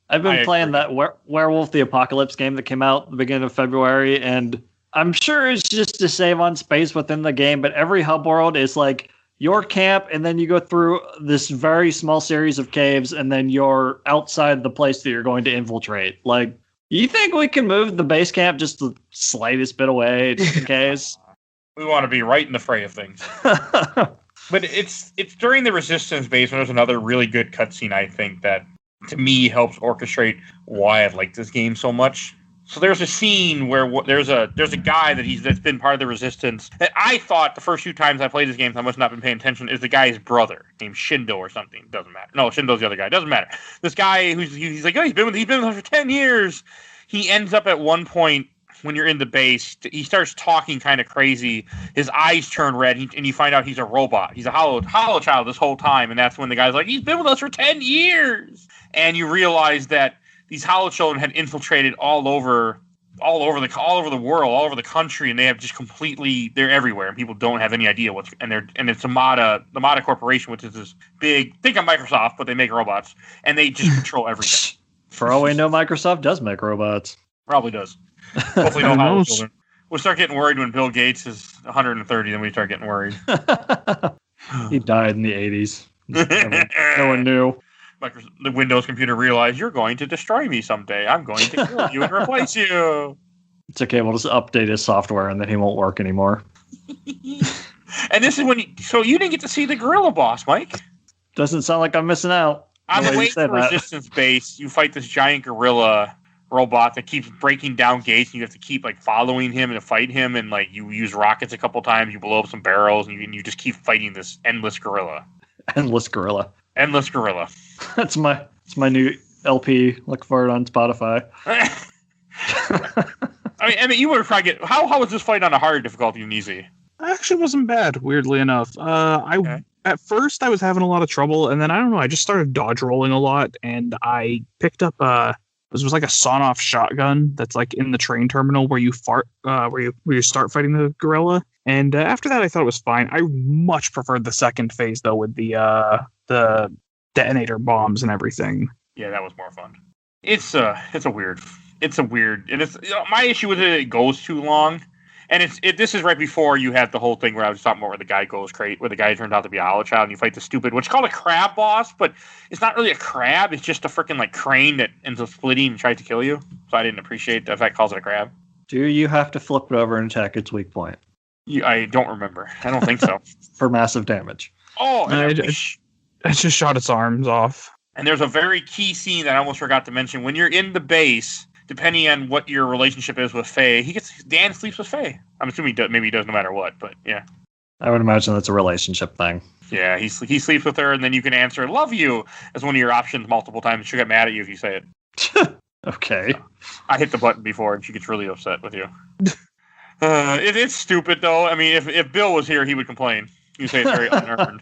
I've been playing that Werewolf the Apocalypse game that came out at the beginning of February, and I'm sure it's just to save on space within the game, but every hub world is like your camp, and then you go through this very small series of caves, and then you're outside the place that you're going to infiltrate. Like, you think we can move the base camp just the slightest bit away, just in case? We want to be right in the fray of things. But it's during the Resistance base when there's another really good cutscene, I think, that to me helps orchestrate why I like this game so much. So there's a scene where there's a guy that's been part of the Resistance that I thought the first few times I played this game, I must not have been paying attention, is the guy's brother named Shindo or something. Doesn't matter. No, Shindo's the other guy. Doesn't matter. This guy he's like, oh, he's been with us for 10 years. He ends up at one point when you're in the base, he starts talking kind of crazy. His eyes turn red, and you find out he's a robot. He's a hollow child this whole time, and that's when the guy's like, he's been with us for 10 years. And you realize that these hollow children had infiltrated all over the world, all over the country, and they have just they're everywhere, and people don't have any idea and it's the Mata Corporation, which is this big, think of Microsoft, but they make robots, and they just control everything. For all we know, Microsoft does make robots. Probably does. Hopefully no hollow children. We'll start getting worried when Bill Gates is 130, then we start getting worried. He died in the 80s. No one knew. The Windows computer realized, you're going to destroy me someday. I'm going to kill you and replace you. It's okay. We'll just update his software and then he won't work anymore. And this is so you didn't get to see the gorilla boss, Mike. Doesn't sound like I'm missing out. On the way to the Resistance base, you fight this giant gorilla robot that keeps breaking down gates, and you have to keep like following him and to fight him, and like you use rockets a couple times, you blow up some barrels, and you just keep fighting this endless gorilla. Endless gorilla. That's my new LP. Look for it on Spotify. I mean, Emmit, you would probably how was this fight on a hard difficulty and easy? It actually wasn't bad, weirdly enough. At first I was having a lot of trouble, and then I don't know, I just started dodge rolling a lot, and I picked up this was like a sawn-off shotgun that's like in the train terminal where you where you start fighting the gorilla. And after that, I thought it was fine. I much preferred the second phase though, with the detonator bombs and everything. Yeah, that was more fun. It's a weird, and it's my issue with it. It goes too long, And this is right before you had the whole thing where I was talking about where the guy goes crazy, where the guy turns out to be a hollow child, and you fight the stupid, what's called a crab boss, but it's not really a crab. It's just a freaking like crane that ends up splitting and tries to kill you. So I didn't appreciate the fact calls it a crab. Do you have to flip it over and attack its weak point? I don't remember. I don't think so. For massive damage. Oh, I just shot its arms off. And there's a very key scene that I almost forgot to mention. When you're in the base, depending on what your relationship is with Faye, Dan sleeps with Faye. I'm assuming maybe he does no matter what, but yeah. I would imagine that's a relationship thing. Yeah, he sleeps with her, and then you can answer "love you" as one of your options multiple times. She'll get mad at you if you say it. Okay. I hit the button before, and she gets really upset with you. It's stupid, though. I mean, if Bill was here, he would complain. You say it's very unearned.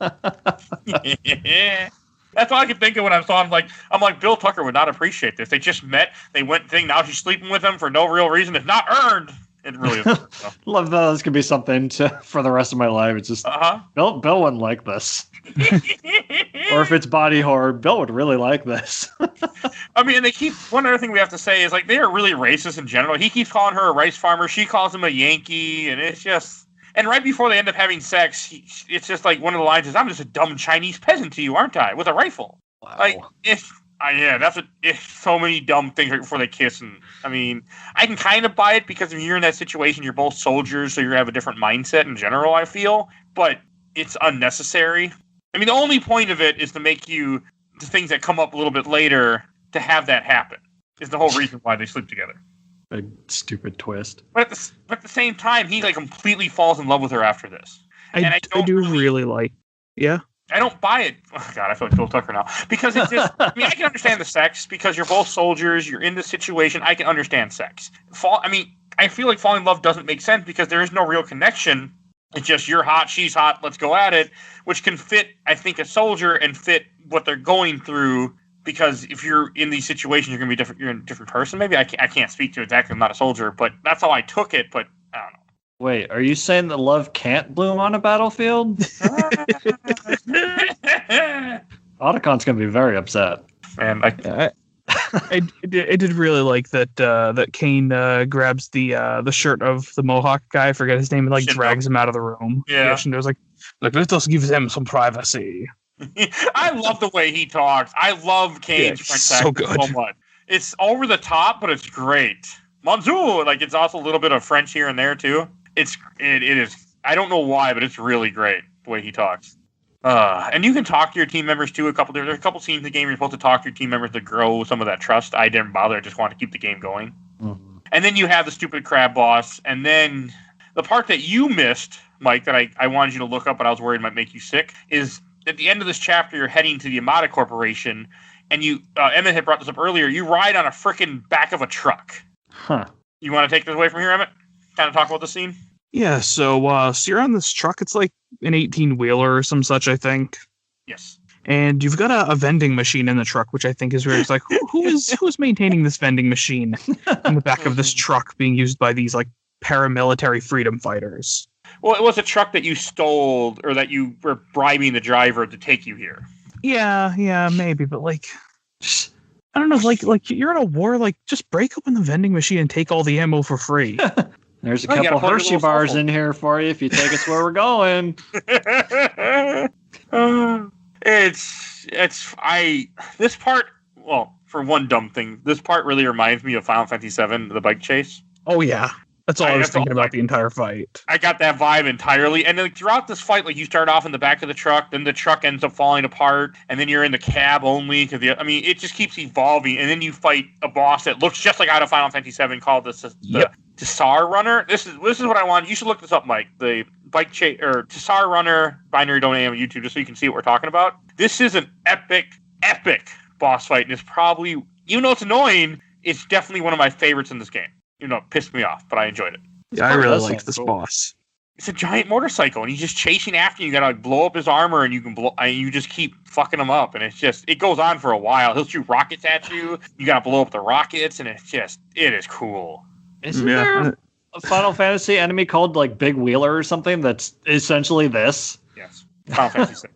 That's all I can think of when I saw him. I'm like, Bill Tucker would not appreciate this. They just met. They went thing. Now she's sleeping with him for no real reason. It's not earned. It really is. Love that. This could be something for the rest of my life. It's just Bill wouldn't like this. Or if it's body horror, Bill would really like this. I mean, one other thing we have to say is they are really racist in general. He keeps calling her a rice farmer. She calls him a Yankee, and it's just. And right before they end up having sex, it's just like one of the lines is, "I'm just a dumb Chinese peasant to you, aren't I? With a rifle." Wow. It's so many dumb things right before they kiss. And I mean, I can kind of buy it because if you're in that situation, you're both soldiers, so you have a different mindset in general, I feel. But it's unnecessary. I mean, the only point of it is to make the things that come up a little bit later, to have that happen, is the whole reason why they sleep together. A stupid twist. But at the same time, he completely falls in love with her after this. I do really like. Yeah. I don't buy it. Oh God, I feel like Bill Tucker now. Because it's just. I mean, I can understand the sex because you're both soldiers. You're in this situation. I can understand sex. I feel like falling in love doesn't make sense because there is no real connection. It's just you're hot, she's hot. Let's go at it, which can fit, I think, a soldier and fit what they're going through. Because if you're in these situations, you're going to be different. You're a different person. Maybe I can't speak to it exactly. I'm not a soldier, but that's how I took it. But I don't know. Wait, are you saying that love can't bloom on a battlefield? Otacon's going to be very upset. And I did really like that Kane grabs the shirt of the Mohawk guy. I forget his name, and Shindo. Drags him out of the room. Yeah. Shindo's like, let us give them some privacy. I love the way he talks. I love Kane's French accent so much. It's over the top, but it's great. Bonjour! It's also a little bit of French here and there too. It is. I don't know why, but it's really great the way he talks. And you can talk to your team members too. There's a couple scenes in the game you're supposed to talk to your team members to grow some of that trust. I didn't bother. I just wanted to keep the game going. Mm-hmm. And then you have the stupid crab boss, and then the part that you missed, Mike, that I wanted you to look up, but I was worried might make you sick, is at the end of this chapter, you're heading to the Amada Corporation, and you, Emmett had brought this up earlier, you ride on a frickin' back of a truck. Huh. You want to take this away from here, Emmett? Kind of talk about the scene? Yeah, so you're on this truck. It's like an 18-wheeler or some such, I think. Yes. And you've got a vending machine in the truck, which I think is weird. It's like, who's maintaining this vending machine in the back of this truck being used by these, paramilitary freedom fighters? Well, it was a truck that you stole, or that you were bribing the driver to take you here. Yeah, maybe, but I don't know, you're in a war, just break open the vending machine and take all the ammo for free. There's a couple Hershey bars in here for you if you take us where we're going. This part, well, for one dumb thing, this part really reminds me of Final Fantasy VII, the bike chase. Oh, yeah. That's all I was thinking about the entire fight. I got that vibe entirely. And then throughout this fight, you start off in the back of the truck, then the truck ends up falling apart, and then you're in the cab only. It just keeps evolving. And then you fight a boss that looks just like out of Final Fantasy VII called the Tsar Runner. This is what I want. You should look this up, Mike. The bike chase, or Tsar Runner binary domain on YouTube, just so you can see what we're talking about. This is an epic boss fight, and it's probably, it's annoying, it's definitely one of my favorites in this game. It pissed me off, but I enjoyed it. Yeah, I really like this boss. It's a giant motorcycle, and he's just chasing after you. You gotta blow up his armor, and you just keep fucking him up, and it goes on for a while. He'll shoot rockets at you. You gotta blow up the rockets, and it is cool. Isn't there a Final Fantasy enemy called Big Wheeler or something that's essentially this? Yes, Final Fantasy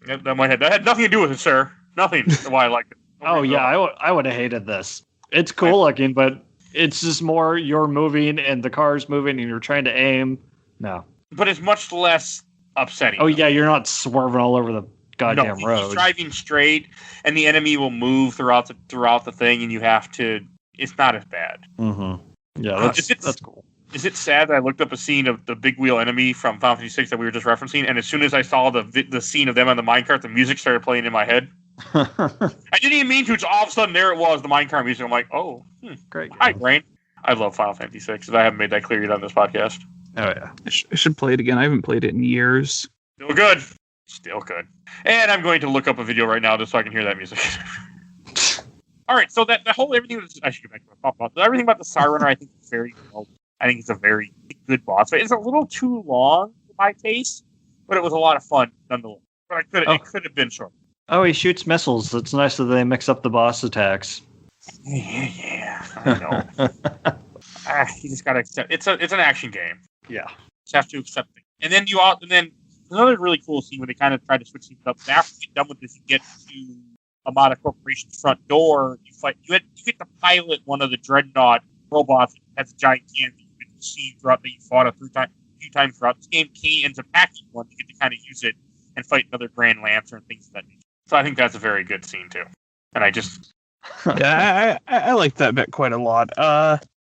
VI. That had nothing to do with it, sir. Nothing. Why I liked it. I would have hated this. It's cool looking, but It's just more you're moving and the car's moving and you're trying to aim. No. But it's much less upsetting. Oh, yeah, you're not swerving all over the goddamn road. You're driving straight, and the enemy will move throughout the thing, and you have to... It's not as bad. Mm-hmm. Yeah, that's cool. Is it sad that I looked up a scene of the big wheel enemy from Final Fantasy VI that we were just referencing, and as soon as I saw the scene of them on the minecart, the music started playing in my head? I didn't even mean to. It's all of a sudden there it was, the minecart music. I'm like, oh, great. Hi, brain. I love Final Fantasy VI, because I haven't made that clear yet on this podcast. Oh, yeah. I should play it again. I haven't played it in years. Still good. Still good. And I'm going to look up a video right now just so I can hear that music. All right, so that the whole everything... I should get back to my top about everything about the Siren, I think is very well. I think it's a very good boss fight. It's a little too long for my taste, but it was a lot of fun nonetheless. But it could have been short. Oh, he shoots missiles. It's nice that they mix up the boss attacks. Yeah, I know. You just gotta accept. It's an action game. Yeah, you just have to accept it. And then another really cool scene where they kind of try to switch things up. After you get done with this, you get to Amada Corporation's front door. You get to pilot one of the Dreadnought robots that has a giant cannon that you can see throughout that you fought a few times throughout this game. Key ends up hacking one. You get to kind of use it and fight another Grand Lancer and things of that nature. So I think that's a very good scene too. And I just yeah, I like that bit quite a lot.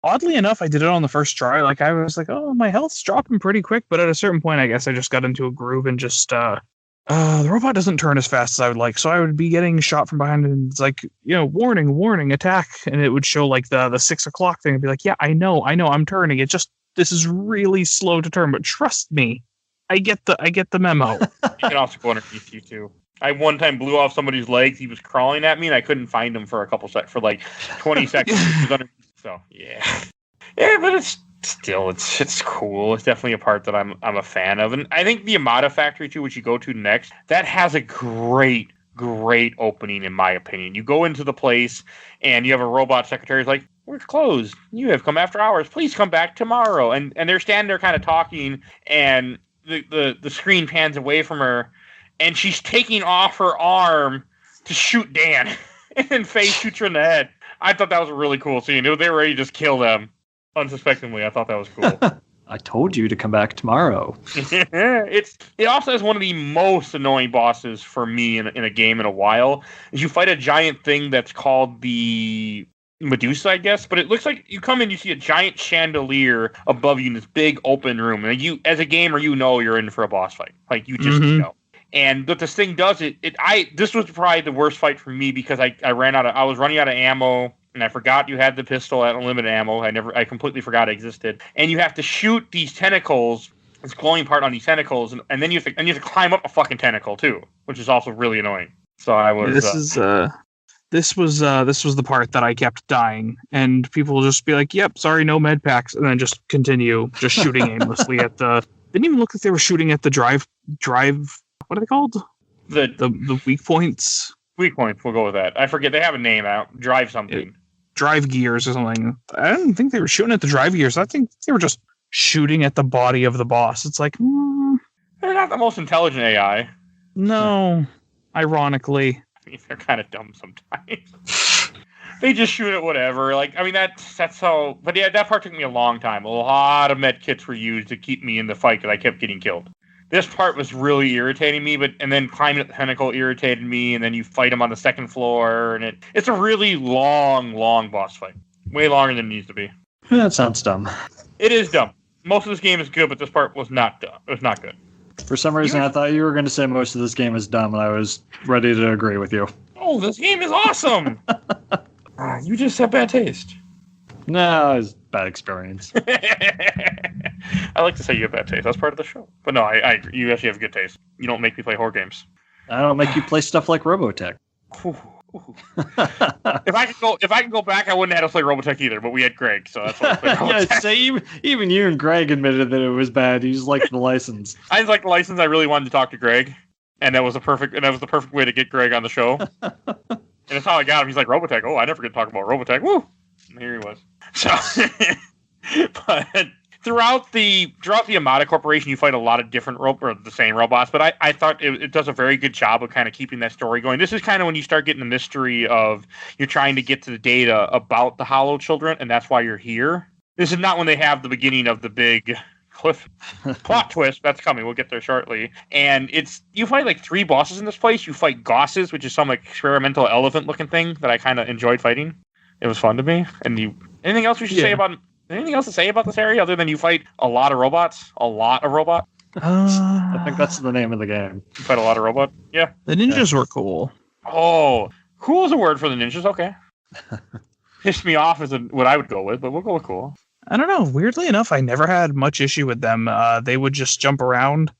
Oddly enough, I did it on the first try. Like I was like, oh, my health's dropping pretty quick, but at a certain point, I guess I just got into a groove and just the robot doesn't turn as fast as I would like, so I would be getting shot from behind, and it's like, warning, attack, and it would show like the 6 o'clock thing, and be like, yeah, I know, I'm turning. It just this is really slow to turn, but trust me, I get the memo. You can also go underneath you too. I one time blew off somebody's legs. He was crawling at me, and I couldn't find him for a couple seconds, for like 20 seconds. He was underneath. So yeah, but it's still it's cool. It's definitely a part that I'm a fan of, and I think the Amada Factory too, which you go to next, that has a great opening in my opinion. You go into the place, and you have a robot secretary who's like, "We're closed. You have come after hours. Please come back tomorrow." And they're standing there kind of talking, and the screen pans away from her, and she's taking off her arm to shoot Dan, and then Faye shoots her in the head. I thought that was a really cool scene. They were ready to just kill them unsuspectingly. I thought that was cool. I told you to come back tomorrow. It also has one of the most annoying bosses for me in a game in a while. Is you fight a giant thing that's called the Medusa, I guess, but it looks like you come in, you see a giant chandelier above you in this big open room, and you, as a gamer, you're in for a boss fight. Like you just know. And what this thing does, this was probably the worst fight for me because I was running out of ammo, and I forgot you had the pistol at unlimited ammo. I completely forgot it existed. And you have to shoot these tentacles, this glowing part on these tentacles, and then you have to climb up a fucking tentacle too, which is also really annoying. So I was. This was the part that I kept dying, and people will just be like, "Yep, sorry, no med packs," and then just continue just shooting aimlessly at the. Didn't even look like they were shooting at the drive. What are they called? The weak points. Weak points. We'll go with that. I forget. They have a name out. Drive something. Drive gears or something. I didn't think they were shooting at the drive gears. I think they were just shooting at the body of the boss. It's like, they're not the most intelligent AI. No, ironically. I mean, they're kind of dumb sometimes. They just shoot at whatever. Like, I mean, that's how. But yeah, that part took me a long time. A lot of med kits were used to keep me in the fight because I kept getting killed. This part was really irritating me, and then climbing up the tentacle irritated me, and then you fight him on the second floor, and it's a really long boss fight. Way longer than it needs to be. That sounds dumb. It is dumb. Most of this game is good, but this part was not dumb. It was not good. For some reason, I thought you were going to say most of this game is dumb, and I was ready to agree with you. Oh, this game is awesome! You just have bad taste. No, it's bad experience. I like to say you have bad taste. That's part of the show. But no, I agree. You actually have good taste. You don't make me play horror games. I don't make you play stuff like Robotech. If I could go back, I wouldn't have had to play Robotech either. But we had Greg, so that's why I played Robotech. Yeah, say even you and Greg admitted that it was bad. You just liked the license. I just liked the license. I really wanted to talk to Greg, and that was the perfect way to get Greg on the show. And that's how I got him. He's like, Robotech. Oh, I never get to talk about Robotech. Woo! And here he was. So, but throughout the Amada Corporation, you fight a lot of different or the same robots, but I thought it does a very good job of kind of keeping that story going. This is kind of when you start getting the mystery of you're trying to get to the data about the Hollow Children, and that's why you're here. This is not when they have the beginning of the big plot twist. That's coming. We'll get there shortly. And you fight like 3 bosses in this place. You fight Gosses, which is some like experimental elephant-looking thing that I kind of enjoyed fighting. It was fun to me. And anything else we should say about? Anything else to say about this area other than you fight a lot of robots? A lot of robots? I think that's the name of the game. You fight a lot of robots? Yeah. The ninjas were cool. Oh, cool is a word for the ninjas. Okay. Pissed me off is what I would go with, but we'll go with cool. I don't know. Weirdly enough, I never had much issue with them. They would just jump around.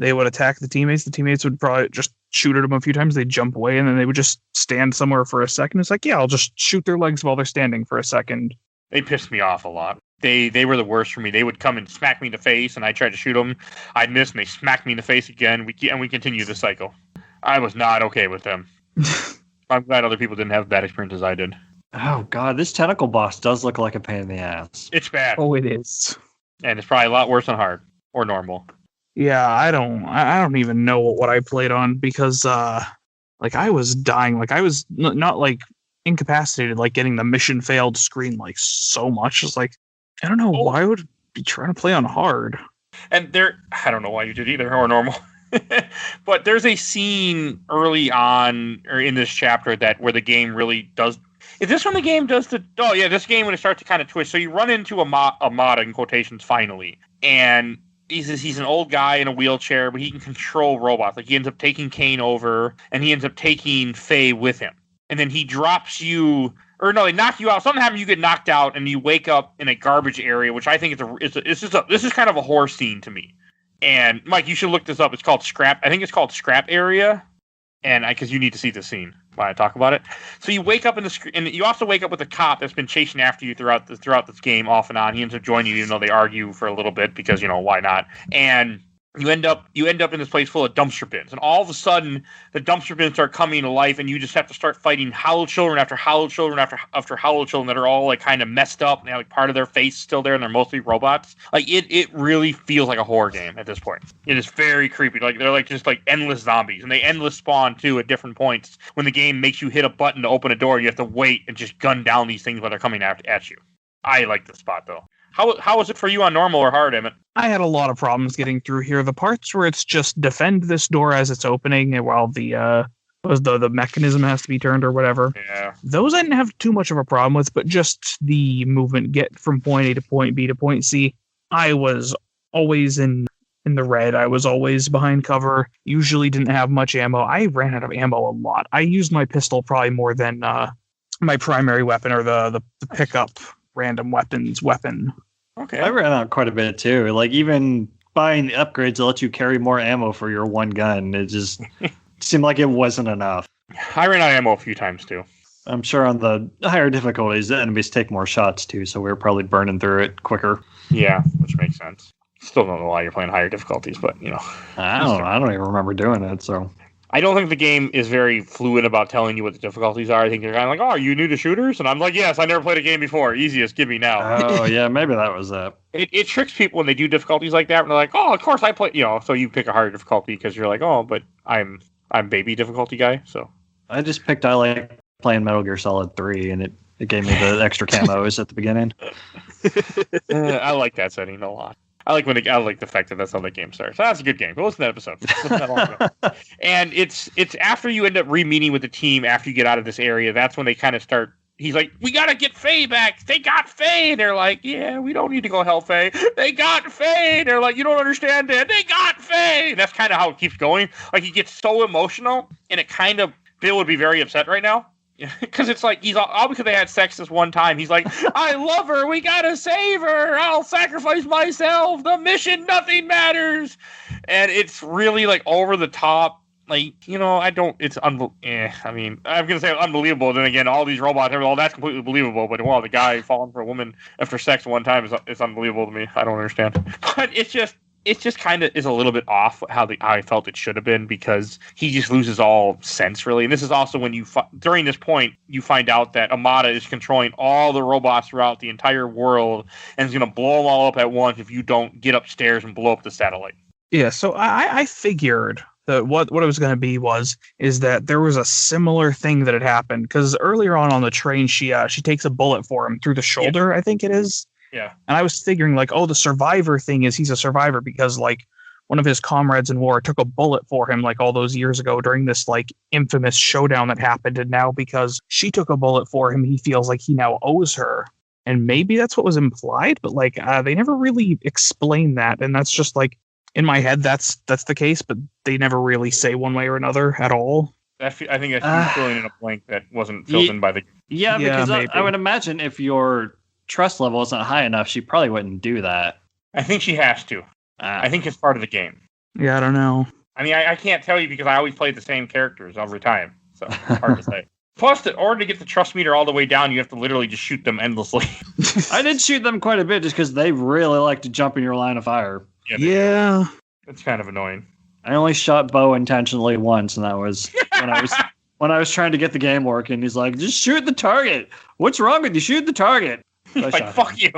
They would attack the teammates. The teammates would probably just shoot at them a few times. They'd jump away, and then they would just stand somewhere for a second. It's like, yeah, I'll just shoot their legs while they're standing for a second. They pissed me off a lot. They were the worst for me. They would come and smack me in the face, and I tried to shoot them. I'd miss, and they smacked me in the face again. We continue the cycle. I was not okay with them. I'm glad other people didn't have bad experiences as I did. Oh, God, this tentacle boss does look like a pain in the ass. It's bad. Oh, it is. And it's probably a lot worse than hard or normal. Yeah, I don't even know what I played on because, like, I was dying. Like, I was not like incapacitated, like getting the mission failed screen like so much. It's like, I don't know why I would be trying to play on hard. And I don't know why you did either, or normal. But there's a scene early on or in this chapter where the game really does. Is this when the game does this game when it starts to kind of twist. So you run into a mod in quotations finally, and he's an old guy in a wheelchair, but he can control robots. Like he ends up taking Kane over, and he ends up taking Faye with him. And then he drops you, or no, they knock you out. Something happens, you get knocked out, and you wake up in a garbage area, which I think this is kind of a horror scene to me. And Mike, you should look this up. It's called Scrap. I think it's called Scrap Area, and because you need to see the scene while I talk about it. So you wake up and you also wake up with a cop that's been chasing after you throughout this game off and on. He ends up joining you, even though they argue for a little bit because why not? And you end up in this place full of dumpster bins, and all of a sudden the dumpster bins start coming to life, and you just have to start fighting hollow children after hollow children after hollow children that are all like kind of messed up, and they have like part of their face still there, and they're mostly robots. Like it really feels like a horror game at this point. It is very creepy. Like they're like just like endless zombies, and they endless spawn too at different points when the game makes you hit a button to open a door. You have to wait and just gun down these things while they're coming at you. I like this spot though. How was it for you on normal or hard, Emmett? I had a lot of problems getting through here. The parts where it's just defend this door as it's opening and while the mechanism has to be turned or whatever. Yeah. Those I didn't have too much of a problem with, but just the movement, get from point A to point B to point C, I was always in the red. I was always behind cover. Usually didn't have much ammo. I ran out of ammo a lot. I used my pistol probably more than my primary weapon or the pickup random weapon. Okay. I ran out quite a bit too. Like even buying the upgrades that let you carry more ammo for your one gun, it just seemed like it wasn't enough. I ran out of ammo a few times too. I'm sure on the higher difficulties, the enemies take more shots too, so we were probably burning through it quicker. Yeah, which makes sense. Still don't know why you're playing higher difficulties, but I don't even remember doing it. So I don't think the game is very fluid about telling you what the difficulties are. I think they're kind of like, "Oh, are you new to shooters?" And I'm like, "Yes, I never played a game before. Easiest, give me now." Oh yeah, maybe that was it. It tricks people when they do difficulties like that. And they're like, "Oh, of course I play." So you pick a harder difficulty because you're like, "Oh, but I'm baby difficulty guy." So I just picked I like playing Metal Gear Solid 3, and it gave me the extra camos at the beginning. I like that setting a lot. I like the fact that that's how the game starts. That's a good game. Go listen to that episode. That long ago. And it's after you end up re-meeting with the team after you get out of this area. That's when they kind of start. He's like, "We gotta get Faye back. They got Faye." And they're like, "Yeah, we don't need to go help Faye. They got Faye." And they're like, "You don't understand that. They got Faye." And that's kind of how it keeps going. Like he gets so emotional, and it kind of Bill would be very upset right now. Because it's like he's all because they had sex this one time. He's like, "I love her. We gotta save her. I'll sacrifice myself. The mission, nothing matters." And it's really like over the top. Like I don't. It's I mean, I'm gonna say unbelievable. Then again, all these robots, that's completely believable. But the guy falling for a woman after sex one time is unbelievable to me. I don't understand. But it's just it just kind of is a little bit off how I felt it should have been, because he just loses all sense, really. And this is also when during this point, you find out that Amada is controlling all the robots throughout the entire world and is going to blow them all up at once if you don't get upstairs and blow up the satellite. Yeah, so I figured that what it was going to be is that there was a similar thing that had happened, because earlier on the train, she takes a bullet for him through the shoulder, I think it is. Yeah. And I was figuring, like, oh, the survivor thing is he's a survivor because, like, one of his comrades in war took a bullet for him, like, all those years ago during this, like, infamous showdown that happened. And now because she took a bullet for him, he feels like he now owes her. And maybe that's what was implied, but, like, they never really explain that. And that's just, like, in my head, that's the case, but they never really say one way or another at all. I think that's filling in a blank that wasn't filled in by the... Yeah, because I would imagine if your trust level isn't high enough, she probably wouldn't do that. I think she has to. I think it's part of the game. Yeah, I don't know. I mean, I can't tell you because I always played the same characters every time, so it's hard to say. Plus, in order to get the trust meter all the way down, you have to literally just shoot them endlessly. I did shoot them quite a bit just because they really like to jump in your line of fire. Yeah. It's kind of annoying. I only shot Bo intentionally once, and that was when I was trying to get the game working. He's like, just shoot the target. What's wrong with you? Shoot the target. So like, fuck you.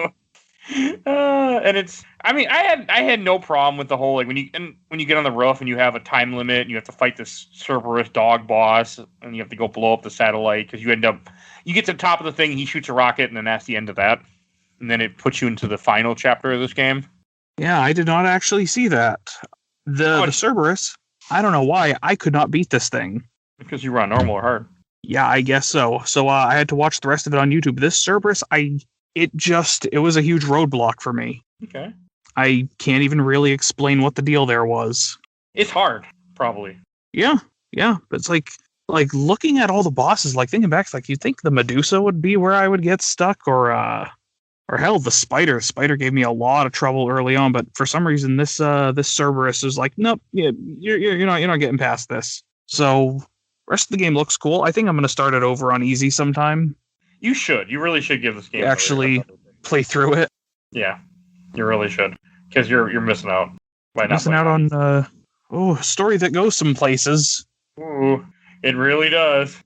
And it's, I mean, I had no problem with the whole, like, when you get on the roof and you have a time limit and you have to fight this Cerberus dog boss and you have to go blow up the satellite because you get to the top of the thing, he shoots a rocket, and then that's the end of that. And then it puts you into the final chapter of this game. Yeah, I did not actually see that. The Cerberus, I don't know why, I could not beat this thing. Because you run normal or hard. Yeah, I guess so. So I had to watch the rest of it on YouTube. This Cerberus, it was a huge roadblock for me. Okay. I can't even really explain what the deal there was. It's hard, probably. Yeah. But it's like looking at all the bosses, like thinking back, it's like you'd think the Medusa would be where I would get stuck, or hell, the Spider. Spider gave me a lot of trouble early on, but for some reason this Cerberus is like, nope, yeah, you're not getting past this. So rest of the game looks cool. I think I'm gonna start it over on easy sometime. You should. You really should give this game actually play through it. Yeah, you really should, because you're missing out. Missing out on a story that goes some places. Ooh, it really does.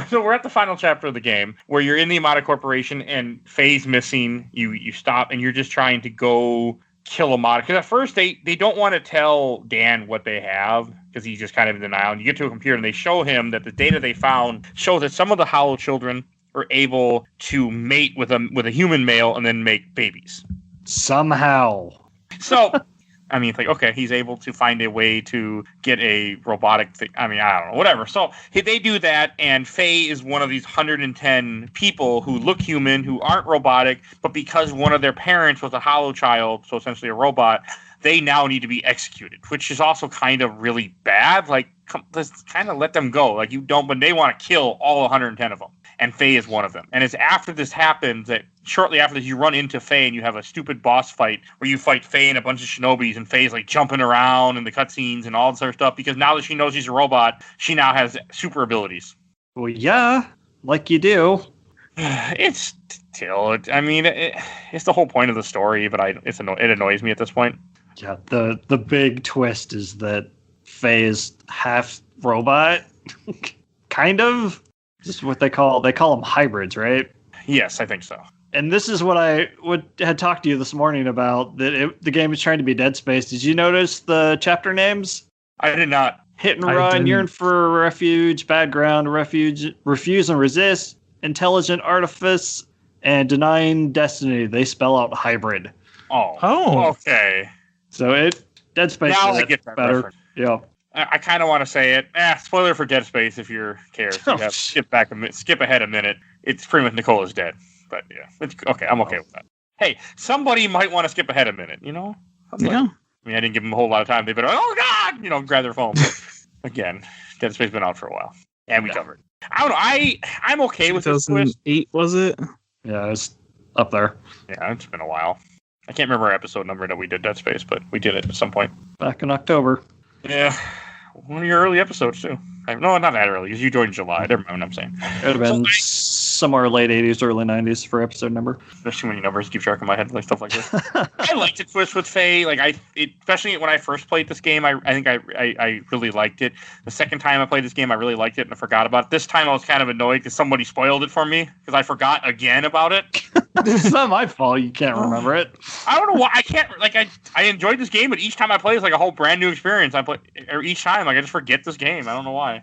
So we're at the final chapter of the game where you're in the Amada Corporation and Faye's missing. You stop and you're just trying to go kill Amada, because at first they don't want to tell Dan what they have because he's just kind of in denial. And you get to a computer and they show him that the data they found shows that some of the Hollow children are able to mate with a human male and then make babies somehow. So I mean, it's like, okay, he's able to find a way to get a robotic thing. I mean, I don't know, whatever. So they do that, and Faye is one of these 110 people who look human, who aren't robotic, but because one of their parents was a Hollow child, so essentially a robot, they now need to be executed, which is also kind of really bad. Like, let's kind of let them go. Like, you don't, but they want to kill all 110 of them. And Faye is one of them. And it's after this happens that shortly after this, you run into Faye and you have a stupid boss fight where you fight Faye and a bunch of shinobis, and Faye's like jumping around in the cutscenes and all this other stuff, because now that she knows she's a robot, she now has super abilities. Well, yeah, like you do. It's still, I mean, it's the whole point of the story, but it annoys me at this point. Yeah, the big twist is that Faye is half robot, kind of. This is what they call them hybrids, right? Yes, I think so. And this is what I had talked to you this morning about, that the game is trying to be Dead Space. Did you notice the chapter names? I did not. Hit and run, yearn for refuge, bad ground, refuge, refuse and resist, intelligent artifice, and denying destiny. They spell out hybrid. Oh. Okay. So Dead Space now is I get that better. Reference. Yeah. I kind of want to say it. Spoiler for Dead Space if you care. So you have to skip ahead a minute. It's pretty much Nicola's dead. But yeah, it's okay. I'm okay with that. Hey, somebody might want to skip ahead a minute, you know? Yeah. I mean, I didn't give them a whole lot of time. They've been, oh God, grab their phone. Again, Dead Space been out for a while, and we covered. I don't know. I'm okay with this twist. 2008 was it? Yeah, it's up there. Yeah, it's been a while. I can't remember our episode number that we did Dead Space, but we did it at some point. Back in October. Yeah, one of your early episodes too. No, not that early, because you joined in July. Never mind what I'm saying. It would have been somewhere late 80s, early 90s for episode number. There's too many numbers to keep track in my head, like stuff like this. I liked it twist with Faye. Like especially when I first played this game, I think I really liked it. The second time I played this game, I really liked it and I forgot about it. This time I was kind of annoyed because somebody spoiled it for me because I forgot again about it. It's not my fault. You can't remember it. I don't know why I can't. Like I enjoyed this game, but each time I play, it's like a whole brand new experience. Or each time, like I just forget this game. I don't know why.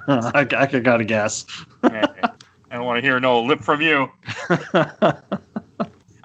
I gotta guess. I don't want to hear no lip from you.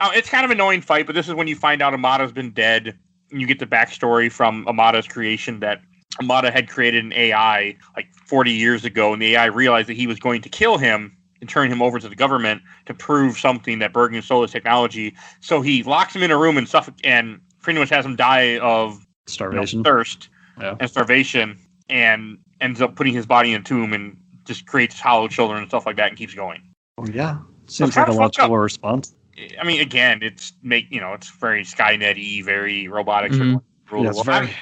It's kind of an annoying fight, but this is when you find out Amada's been dead, and you get the backstory from Amada's creation that Amada had created an AI like 40 years ago, and the AI realized that he was going to kill him and turn him over to the government to prove something that Bergen stole his technology. So he locks him in a room and pretty much has him die of starvation, thirst, and starvation, and ends up putting his body in a tomb and just creates hollow children and stuff like that and keeps going. Oh yeah, seems like a logical response. I mean, again, it's very Skynet-y, very robotic. Yeah, it's very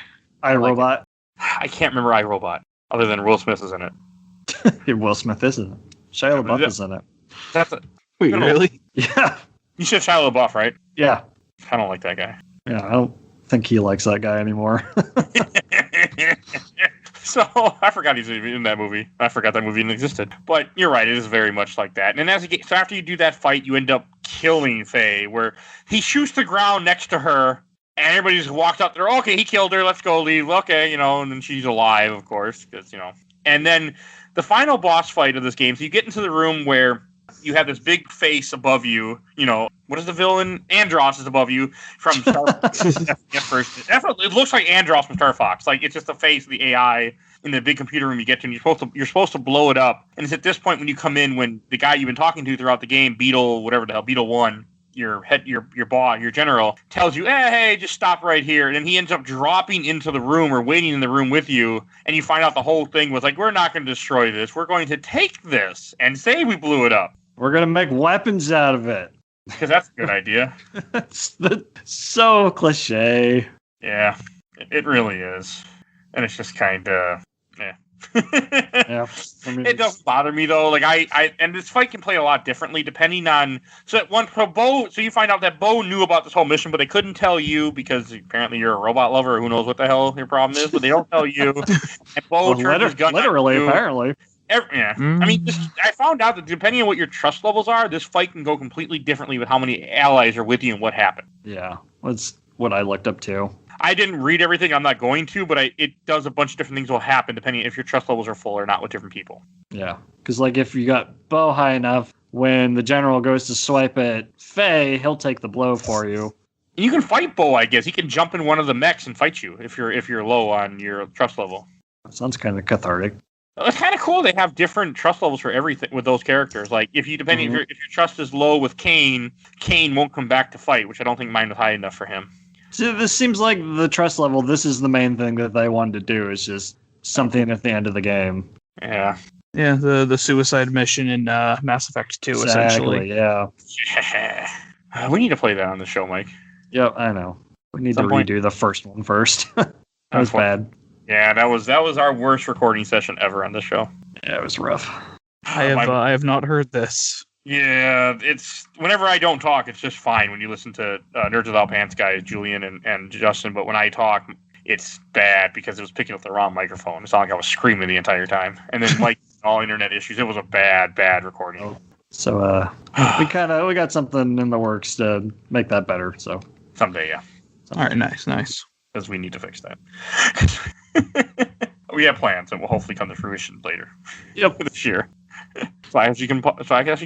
iRobot. I can't remember iRobot other than Will Smith is in it. Will Smith isn't. Shia LaBeouf is in it. Wait, really? Yeah. You said Shia LaBeouf, right? Yeah. I don't like that guy. Yeah, I don't think he likes that guy anymore. So I forgot he's in that movie. I forgot that movie even existed. But you're right, it is very much like that. And so after you do that fight, you end up killing Faye, where he shoots the ground next to her, and everybody just walks up there. Okay, he killed her. Let's go leave. Okay, and then she's alive, of course, because And then the final boss fight of this game. So you get into the room where you have this big face above you. What is the villain? Andros is above you from Star Fox. It looks like Andros from Star Fox. Like it's just the face of the AI in the big computer room you get to, and you're supposed to blow it up. And it's at this point when you come in, when the guy you've been talking to throughout the game, Beetle 1, your boss, your general, tells you, hey, just stop right here. And then he ends up dropping into the room or waiting in the room with you, and you find out the whole thing was like, we're not going to destroy this. We're going to take this and say we blew it up. We're going to make weapons out of it. Because that's a good idea. It's so cliche. Yeah, it really is. And it's just kind of, yeah. I mean, it doesn't bother me though. Like and this fight can play a lot differently depending on. So you find out that Bo knew about this whole mission, but they couldn't tell you because apparently you're a robot lover. Or who knows what the hell your problem is? But they don't tell you. And Bo turned his gun literally, apparently. Yeah. I mean, I found out that depending on what your trust levels are, this fight can go completely differently with how many allies are with you and what happened. Yeah, that's what I looked up to. I didn't read everything. I'm not going to, but it does a bunch of different things will happen depending if your trust levels are full or not with different people. Yeah, because like if you got Bo high enough, when the general goes to swipe at Faye, he'll take the blow for you. You can fight Bo, I guess. He can jump in one of the mechs and fight you if you're low on your trust level. That sounds kind of cathartic. It's kind of cool. They have different trust levels for everything with those characters. Like if your trust is low with Kane won't come back to fight, which I don't think mine was high enough for him. So this seems like the trust level. This is the main thing that they wanted to do. Is just something at the end of the game. Yeah. Yeah. The suicide mission in Mass Effect 2, essentially. Yeah. We need to play that on the show, Mike. Yep, I know. We need to redo the first one first. That was bad. Yeah, that was our worst recording session ever on the show. Yeah, it was rough. I have not heard this. Yeah, it's whenever I don't talk, it's just fine when you listen to Nerds Without Pants guys, Julian and Justin. But when I talk, it's bad because it was picking up the wrong microphone. It's not like I was screaming the entire time. And then Mike, all internet issues. It was a bad recording. So we got something in the works to make that better. So someday, yeah. All right, nice. Because we need to fix that. We have plans that will hopefully come to fruition later. Yep, this year. So I guess you can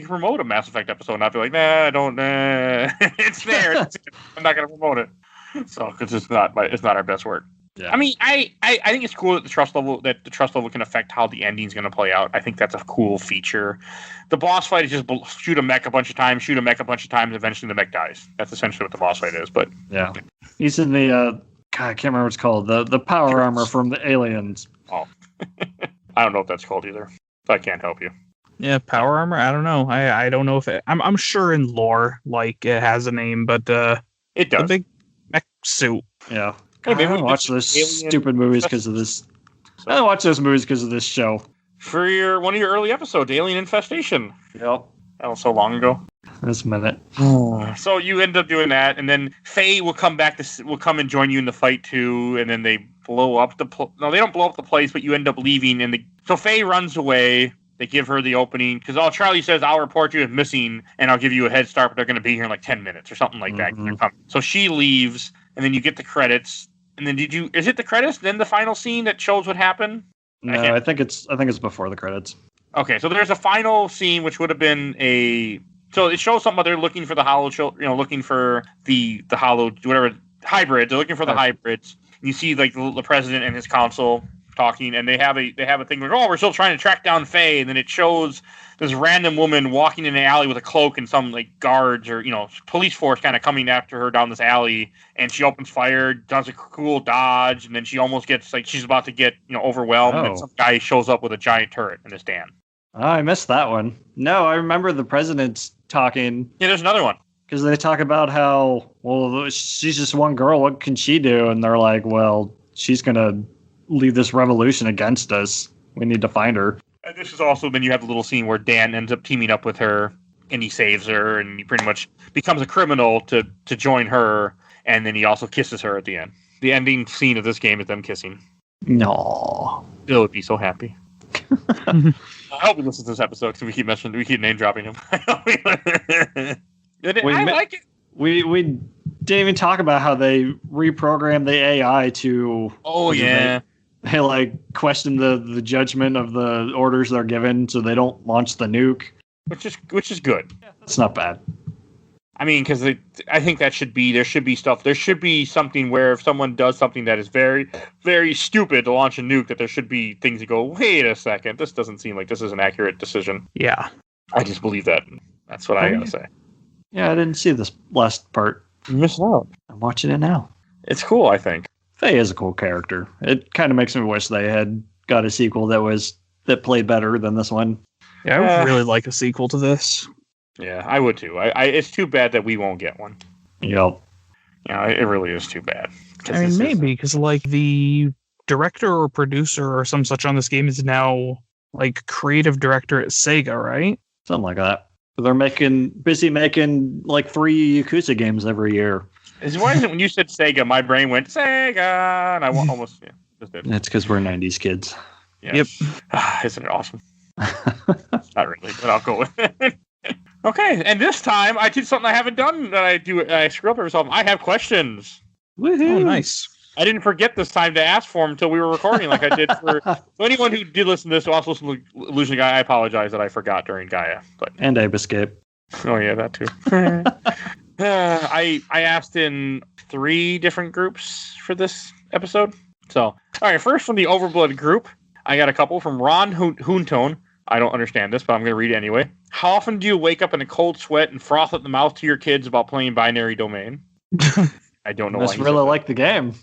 promote a Mass Effect episode and not be like, nah, I don't. It's there. I'm not going to promote it. So because it's not our best work. Yeah. I mean, I think it's cool that the trust level can affect how the ending's going to play out. I think that's a cool feature. The boss fight is just shoot a mech a bunch of times, eventually the mech dies. That's essentially what the boss fight is. But yeah, he's in the I can't remember what it's called. The power armor from the aliens. Oh, I don't know what that's called either. So I can't help you. Yeah, power armor. I don't know. I don't know if I'm sure in lore like it has a name, but it does. The big mech suit. Yeah. Hey, I don't watch those stupid movies because of this. I don't watch those movies because of this show. for one of your early episodes, Alien Infestation. Yep. That was so long ago. This minute. So you end up doing that, and then Faye will come and join you in the fight too, and then they blow up no, they don't blow up the place, but you end up leaving, so Faye runs away. They give her the opening, because Charlie says, I'll report you as missing, and I'll give you a head start, but they're going to be here in like 10 minutes or something like that. They're coming. So she leaves, and then you get the credits, and then is it the credits, then the final scene that shows what happened? No, I think it's before the credits. Okay, so there's a final scene, which would have been so it shows something about they're looking for the hollow, looking for the hollow, whatever, hybrids. They're looking for the hybrids. And you see like the president and his council talking, and they have a thing like, we're still trying to track down Faye, and then it shows this random woman walking in an alley with a cloak and some like guards or police force kind of coming after her down this alley, and she opens fire, does a cool dodge, and then she almost gets like she's about to get overwhelmed, and then some guy shows up with a giant turret in his stand. Oh, I missed that one. No, I remember the president's talking. Yeah, there's another one. Because they talk about how, well, she's just one girl. What can she do? And they're like, well, she's going to lead this revolution against us. We need to find her. And this is also, then you have the little scene where Dan ends up teaming up with her, and he saves her, and he pretty much becomes a criminal to join her, and then he also kisses her at the end. The ending scene of this game is them kissing. No. Bill would be so happy. I hope he listens to this episode, because we keep name dropping him. I like it. We didn't even talk about how they reprogrammed the AI to. Oh yeah. They like question the judgment of the orders they're given, so they don't launch the nuke. Which is good. It's not bad. I mean, because I think there should be something where if someone does something that is very, very stupid to launch a nuke, that there should be things that go, wait a second, this doesn't seem like this is an accurate decision. Yeah. I just believe that. That's what I gotta say. Yeah, I didn't see this last part. You missed out. I'm watching it now. It's cool, I think. Faye is a cool character. It kind of makes me wish they had got a sequel that played better than this one. Yeah, I would really like a sequel to this. Yeah, I would too. It's too bad that we won't get one. Yep. Yeah, it really is too bad. I mean, maybe because like the director or producer or some such on this game is now like creative director at Sega, right? Something like that. They're busy making like 3 Yakuza games every year. Why is it when you said Sega, my brain went Sega, and I almost just did. It's because we're 90s kids. Yeah. Yep. Isn't it awesome? Not really, but I'll go with it. Okay, and this time I did something I haven't done that I screw up every so often. I have questions. Woohoo! Oh, nice. I didn't forget this time to ask for them until we were recording, like I did for so anyone who did listen to this, who also listened to Illusion Gaia. I apologize that I forgot during Gaia, and Abe Escape. Oh yeah, that too. I asked in 3 different groups for this episode. So, all right, first from the Overblood group, I got a couple from Ron Hoonton. I don't understand this, but I'm going to read it anyway. How often do you wake up in a cold sweat and froth at the mouth to your kids about playing Binary Domain? I don't know. Must really like the game.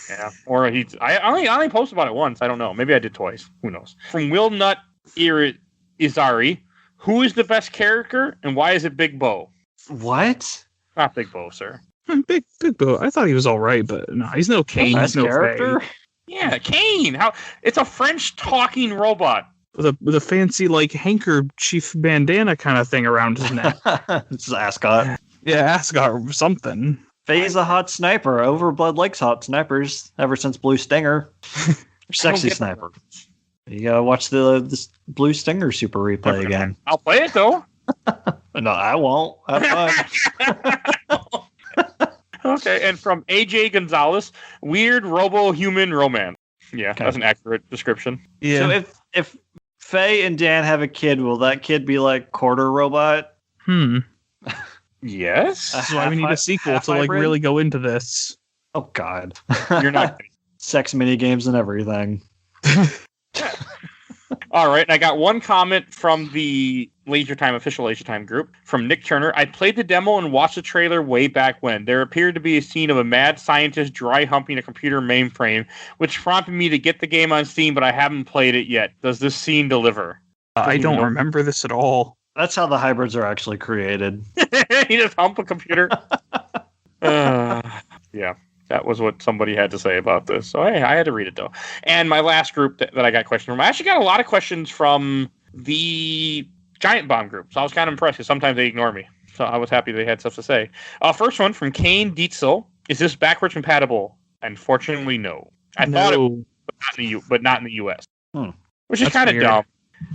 Yeah, or I only posted about it once. I don't know. Maybe I did twice. Who knows? From Will Nut Izari, who is the best character and why is it Big Bo? What? Not Big Bo, sir. Big Bo. I thought he was all right, but no, he's no Kane. He's no character. Faye. Yeah, Kane. How? It's a French talking robot with a fancy like handkerchief bandana kind of thing around his neck. It's Ascot. Yeah, Ascot or something. Faye's a hot sniper. Overblood likes hot snipers ever since Blue Stinger. Sexy sniper. You gotta watch this Blue Stinger Super Replay again. I'll play it though. No, I won't. Have fun. Okay, and from AJ Gonzalez, weird robo-human romance. Yeah, okay. That's an accurate description. Yeah. So if Faye and Dan have a kid, will that kid be like quarter robot? Yes. So we need a sequel to like really go into this. Oh God. You're not sex mini games and everything. All right, and I got one comment from the official Leisure Time group from Nick Turner. I played the demo and watched the trailer way back when. There appeared to be a scene of a mad scientist dry humping a computer mainframe, which prompted me to get the game on Steam, but I haven't played it yet. Does this scene deliver? I don't remember this at all. That's how the hybrids are actually created. You just hump a computer. Yeah. That was what somebody had to say about this. So, hey, I had to read it, though. And my last group that I got questions from, I actually got a lot of questions from the Giant Bomb group. So I was kind of impressed because sometimes they ignore me. So I was happy they had stuff to say. First one from Kane Dietzel. Is this backwards compatible? Unfortunately, no. I thought it was, but not in the U.S. Which is kind of dumb.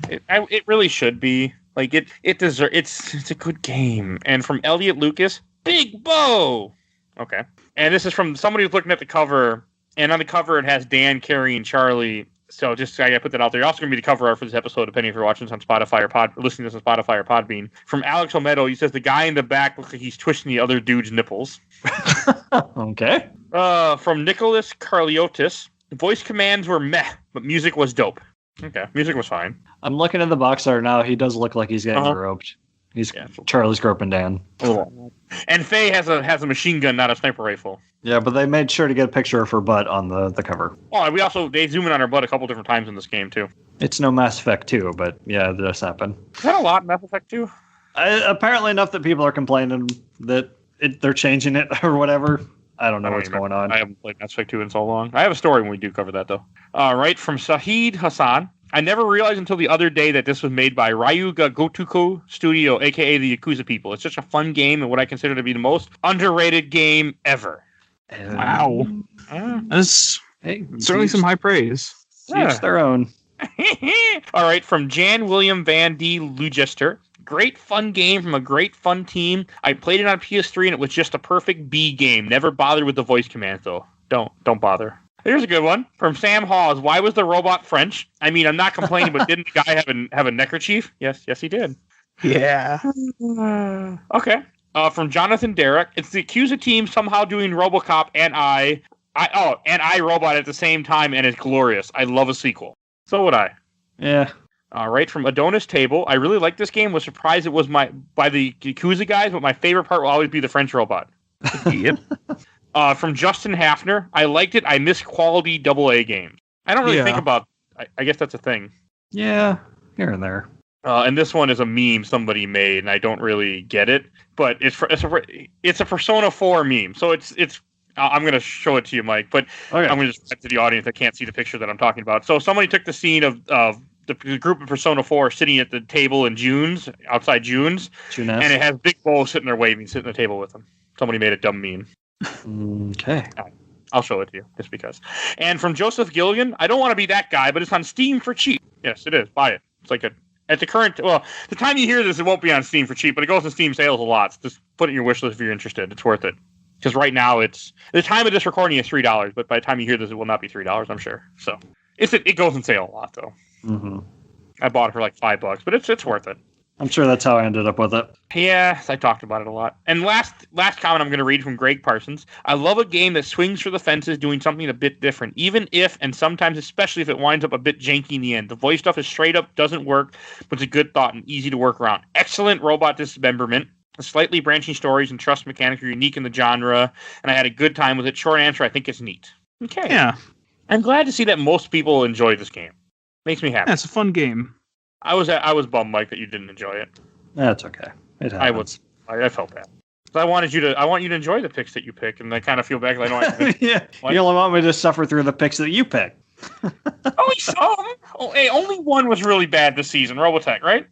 It really should be. Like, it deserves. It's a good game. And from Elliot Lucas, Big Bo. Okay. And this is from somebody who's looking at the cover, and on the cover it has Dan, Carrie, and Charlie. So just I gotta put that out there. You're also gonna be the cover art for this episode, depending if you're watching this on Spotify or listening to this on Spotify or Podbean. From Alex Omedo, he says the guy in the back looks like he's twisting the other dude's nipples. Okay. From Nicholas Carliotis, the voice commands were meh, but music was dope. Okay, music was fine. I'm looking at the box art now. He does look like he's getting groped. He's Charlie's groping Dan. And Faye has a machine gun, not a sniper rifle. Yeah, but they made sure to get a picture of her butt on the cover. Oh, they zoom in on her butt a couple different times in this game too. It's no Mass Effect 2, but yeah, it does happen. Is that a lot in Mass Effect 2? Apparently enough that people are complaining that they're changing it or whatever. I don't know what's going on. I haven't played Mass Effect 2 in so long. I have a story when we do cover that though. Right, from Sahid Hassan. I never realized until the other day that this was made by Ryuga Gotoku Studio, a.k.a. the Yakuza people. It's such a fun game and what I consider to be the most underrated game ever. Wow. That's certainly some high praise. Each their own. All right, from Jan William Van D. Lugester. Great fun game from a great fun team. I played it on PS3 and it was just a perfect B game. Never bothered with the voice commands though. Don't bother. Here's a good one from Sam Hawes. Why was the robot French? I mean, I'm not complaining, but didn't the guy have a neckerchief? Yes, he did. Yeah. Okay. From Jonathan Derrick. It's the Yakuza team somehow doing RoboCop and iRobot at the same time, and it's glorious. I love a sequel. So would I. Yeah. All right, from Adonis Table. I really like this game. Was surprised it was by the Yakuza guys, but my favorite part will always be the French robot. Yep. From Justin Hafner, I liked it. I miss quality AA games. I don't really think about. I guess that's a thing. Yeah, here and there. And this one is a meme somebody made, and I don't really get it. But it's a Persona 4 meme, so it's. I'm going to show it to you, Mike. But I'm going to just to the audience that can't see the picture that I'm talking about. So somebody took the scene of the group of Persona 4 sitting at the table in June's outside June's, and it has Big Bo sitting there waving, sitting at the table with them. Somebody made a dumb meme. Okay. I'll show it to you, just because. And from Joseph Gilligan, I don't want to be that guy, but it's on Steam for cheap. Yes, it is. Buy it. It's like at the current, well, the time you hear this, it won't be on Steam for cheap, but it goes to Steam sales a lot. So just put it in your wish list if you're interested. It's worth it. Because right now the time of this recording is $3, but by the time you hear this, it will not be $3, I'm sure. So it goes on sale a lot, though. Mm-hmm. I bought it for like $5, but it's worth it. I'm sure that's how I ended up with it. Yeah, I talked about it a lot. And last comment I'm going to read from Greg Parsons. I love a game that swings for the fences doing something a bit different, even if, and sometimes especially if it winds up a bit janky in the end. The voice stuff is straight up doesn't work, but it's a good thought and easy to work around. Excellent robot dismemberment. Slightly branching stories and trust mechanics are unique in the genre, and I had a good time with it. Short answer, I think it's neat. Okay. Yeah. I'm glad to see that most people enjoy this game. Makes me happy. Yeah, it's a fun game. I was bummed, Mike, that you didn't enjoy it. That's okay. It happens. I felt bad. I want you to enjoy the picks that you pick, and I kind of feel bad because I know yeah. You only want me to suffer through the picks that you pick. Only some. Hey, only one was really bad this season. Robotech, right?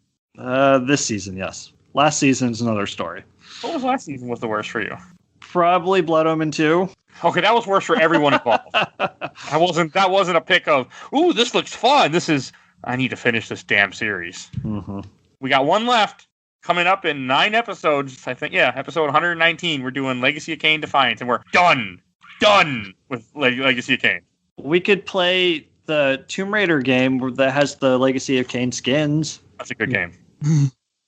This season, yes. Last season's another story. What was last season was the worst for you? Probably Blood Omen 2. Okay, that was worse for everyone involved. That wasn't a pick of, ooh, this looks fun. This is, I need to finish this damn series. Mm-hmm. We got one left. Coming up in 9 episodes, I think, episode 119, we're doing Legacy of Kain Defiance, and we're done with Legacy of Kain. We could play the Tomb Raider game that has the Legacy of Kain skins. That's a good game.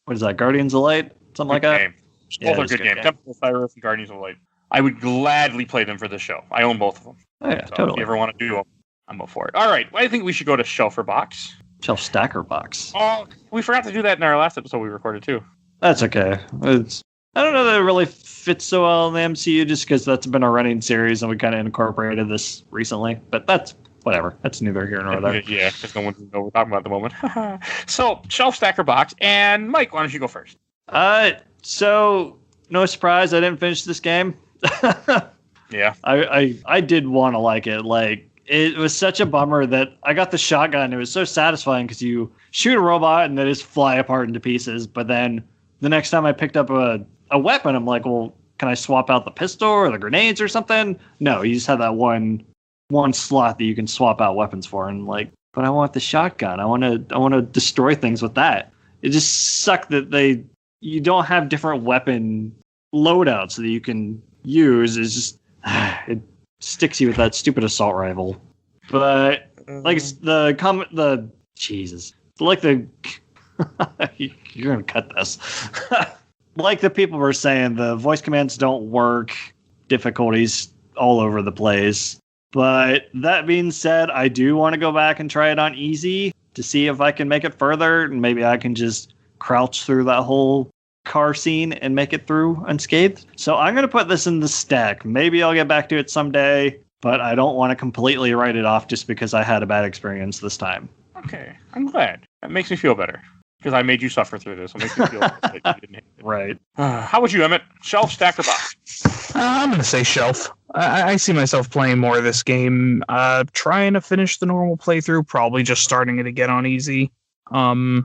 What is that, Guardians of Light? Something like that? Both are good games. Temple of Osiris and Guardians of Light. I would gladly play them for this show. I own both of them. Oh, yeah, so totally. If you ever want to do them, I'm up for it. All right, well, I think we should go to Shelf or Box. Shelf Stacker Box. Oh, we forgot to do that in our last episode we recorded, too. That's okay. I don't know that it really fits so well in the MCU just because that's been a running series and we kind of incorporated this recently. But that's whatever. That's neither here nor there. Yeah, because no one knows what we're talking about at the moment. So, Shelf Stacker Box. And Mike, why don't you go first? So, no surprise, I didn't finish this game. Yeah. I did want to like it. Like, it was such a bummer that I got the shotgun. It was so satisfying because you shoot a robot and they just fly apart into pieces. But then the next time I picked up a weapon, I'm like, well, can I swap out the pistol or the grenades or something? No, you just have that one slot that you can swap out weapons for. And like, but I want the shotgun. I want to destroy things with that. It just sucked that you don't have different weapon loadouts that you can use. It's just it sticks you with that stupid assault rifle. But like Jesus, like you're gonna cut this. Like the people were saying, the voice commands don't work. Difficulties all over the place. But that being said, I do want to go back and try it on easy to see if I can make it further. And maybe I can just crouch through that whole car scene and make it through unscathed. So I'm going to put this in the stack. Maybe I'll get back to it someday, but I don't want to completely write it off just because I had a bad experience this time. Okay, I'm glad. That makes me feel better. Because I made you suffer through this. It makes me feel that you didn't hate it. Right. How about you, Emmett? Shelf, stack, or box? I'm going to say shelf. I see myself playing more of this game. Trying to finish the normal playthrough, probably just starting it again on easy. I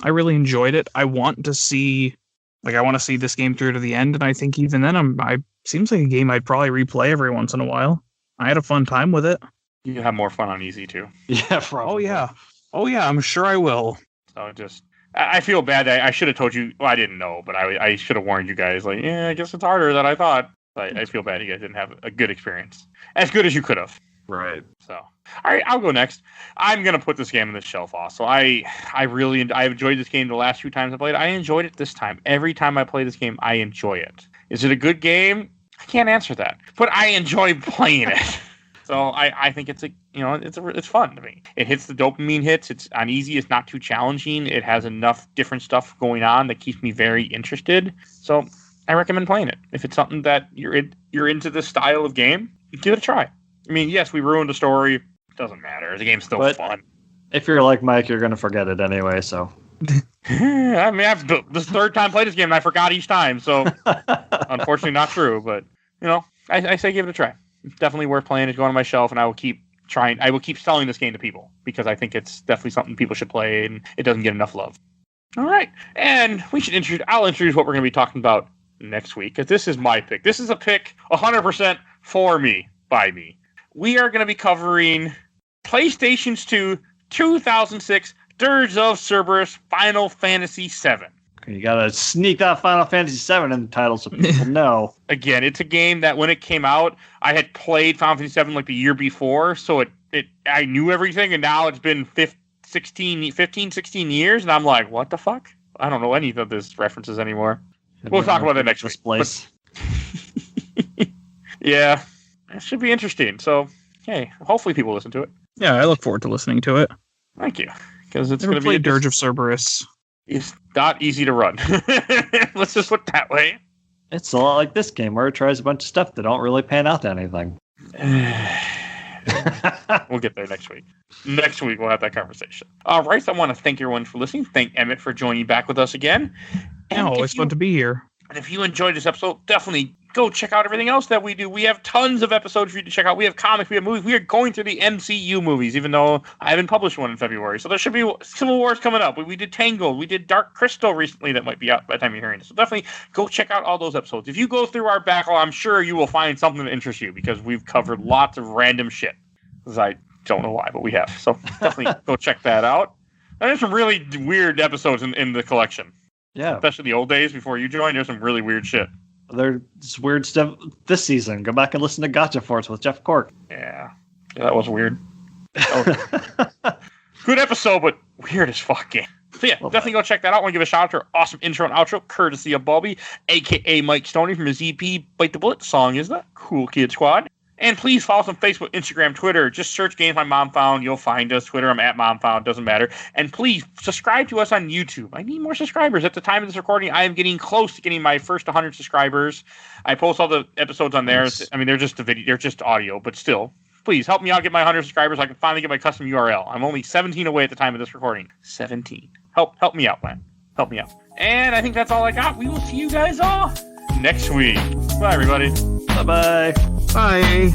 really enjoyed it. I want to see this game through to the end, and I think even then, seems like a game I'd probably replay every once in a while. I had a fun time with it. You have more fun on easy too. Yeah, probably. Oh yeah, I'm sure I will. So I feel bad that I should have told you. Well, I didn't know, but I should have warned you guys. Like, yeah, I guess it's harder than I thought. I feel bad you guys didn't have a good experience. As good as you could have. Right. So, all right, I'll go next. I'm going to put this game in the shelf also. I've enjoyed this game the last few times I played. I enjoyed it this time. Every time I play this game, I enjoy it. Is it a good game? I can't answer that. But I enjoy playing it. So I think it's fun to me. It hits the dopamine hits. It's on easy. It's not too challenging. It has enough different stuff going on that keeps me very interested. So I recommend playing it. If it's something that you're into this style of game, give it a try. I mean, yes, we ruined the story. It doesn't matter. The game's still fun. If you're like Mike, you're going to forget it anyway, so. I mean, I've this third time played this game and I forgot each time, so unfortunately not true, but I say give it a try. It's definitely worth playing. It's going on my shelf, and I will keep selling this game to people because I think it's definitely something people should play, and it doesn't get enough love. All right, and I'll introduce what we're going to be talking about next week because this is my pick. This is a pick 100% for me, by me. We are going to be covering PlayStation's 2006 Dirge of Cerberus Final Fantasy VII. You gotta sneak that Final Fantasy VII in the title so people know. Again, it's a game that when it came out, I had played Final Fantasy VII like the year before, so I knew everything, and now it's been 15, 16 years, and I'm like, what the fuck? I don't know any of these references anymore. We'll talk about that next week. Place. Yeah, it should be interesting. So, hey, hopefully people listen to it. Yeah, I look forward to listening to it. Thank you. Because it's going to be Dirge of Cerberus. It's not easy to run. Let's just put it that way. It's a lot like this game where it tries a bunch of stuff that don't really pan out to anything. We'll get there next week. Next week, we'll have that conversation. All right, so I want to thank everyone for listening. Thank Emmett for joining back with us again. And always fun to be here. And if you enjoyed this episode, definitely go check out everything else that we do. We have tons of episodes for you to check out. We have comics, we have movies. We are going through the MCU movies, even though I haven't published one in February. So there should be Civil Wars coming up. We did Tangled. We did Dark Crystal recently that might be out by the time you're hearing this. So definitely go check out all those episodes. If you go through our backlog, I'm sure you will find something that interests you because we've covered lots of random shit. Because I don't know why, but we have. So definitely go check that out. And there's some really weird episodes in the collection. Yeah. Especially the old days before you joined, there's some really weird shit. There's weird stuff this season. Go back and listen to Gotcha Force with Jeff Cork. Yeah, that was weird. Good episode, but weird as fuck game. So yeah, definitely go check that out. I want to give a shout out to our awesome intro and outro, courtesy of Bulby, a.k.a. Mike Stoney from his EP Bite the Bullet. Song is the Cool Kid Squad. And please follow us on Facebook, Instagram, Twitter. Just search Games My Mom Found. You'll find us. Twitter, I'm at Mom Found. Doesn't matter. And please subscribe to us on YouTube. I need more subscribers. At the time of this recording, I am getting close to getting my first 100 subscribers. I post all the episodes on there. Nice. I mean, they're just they're just audio, but still. Please help me out, get my 100 subscribers. I can finally get my custom URL. I'm only 17 away at the time of this recording. 17. Help me out, man. Help me out. And I think that's all I got. We will see you guys all next week. Bye, everybody. Bye-bye. Bye.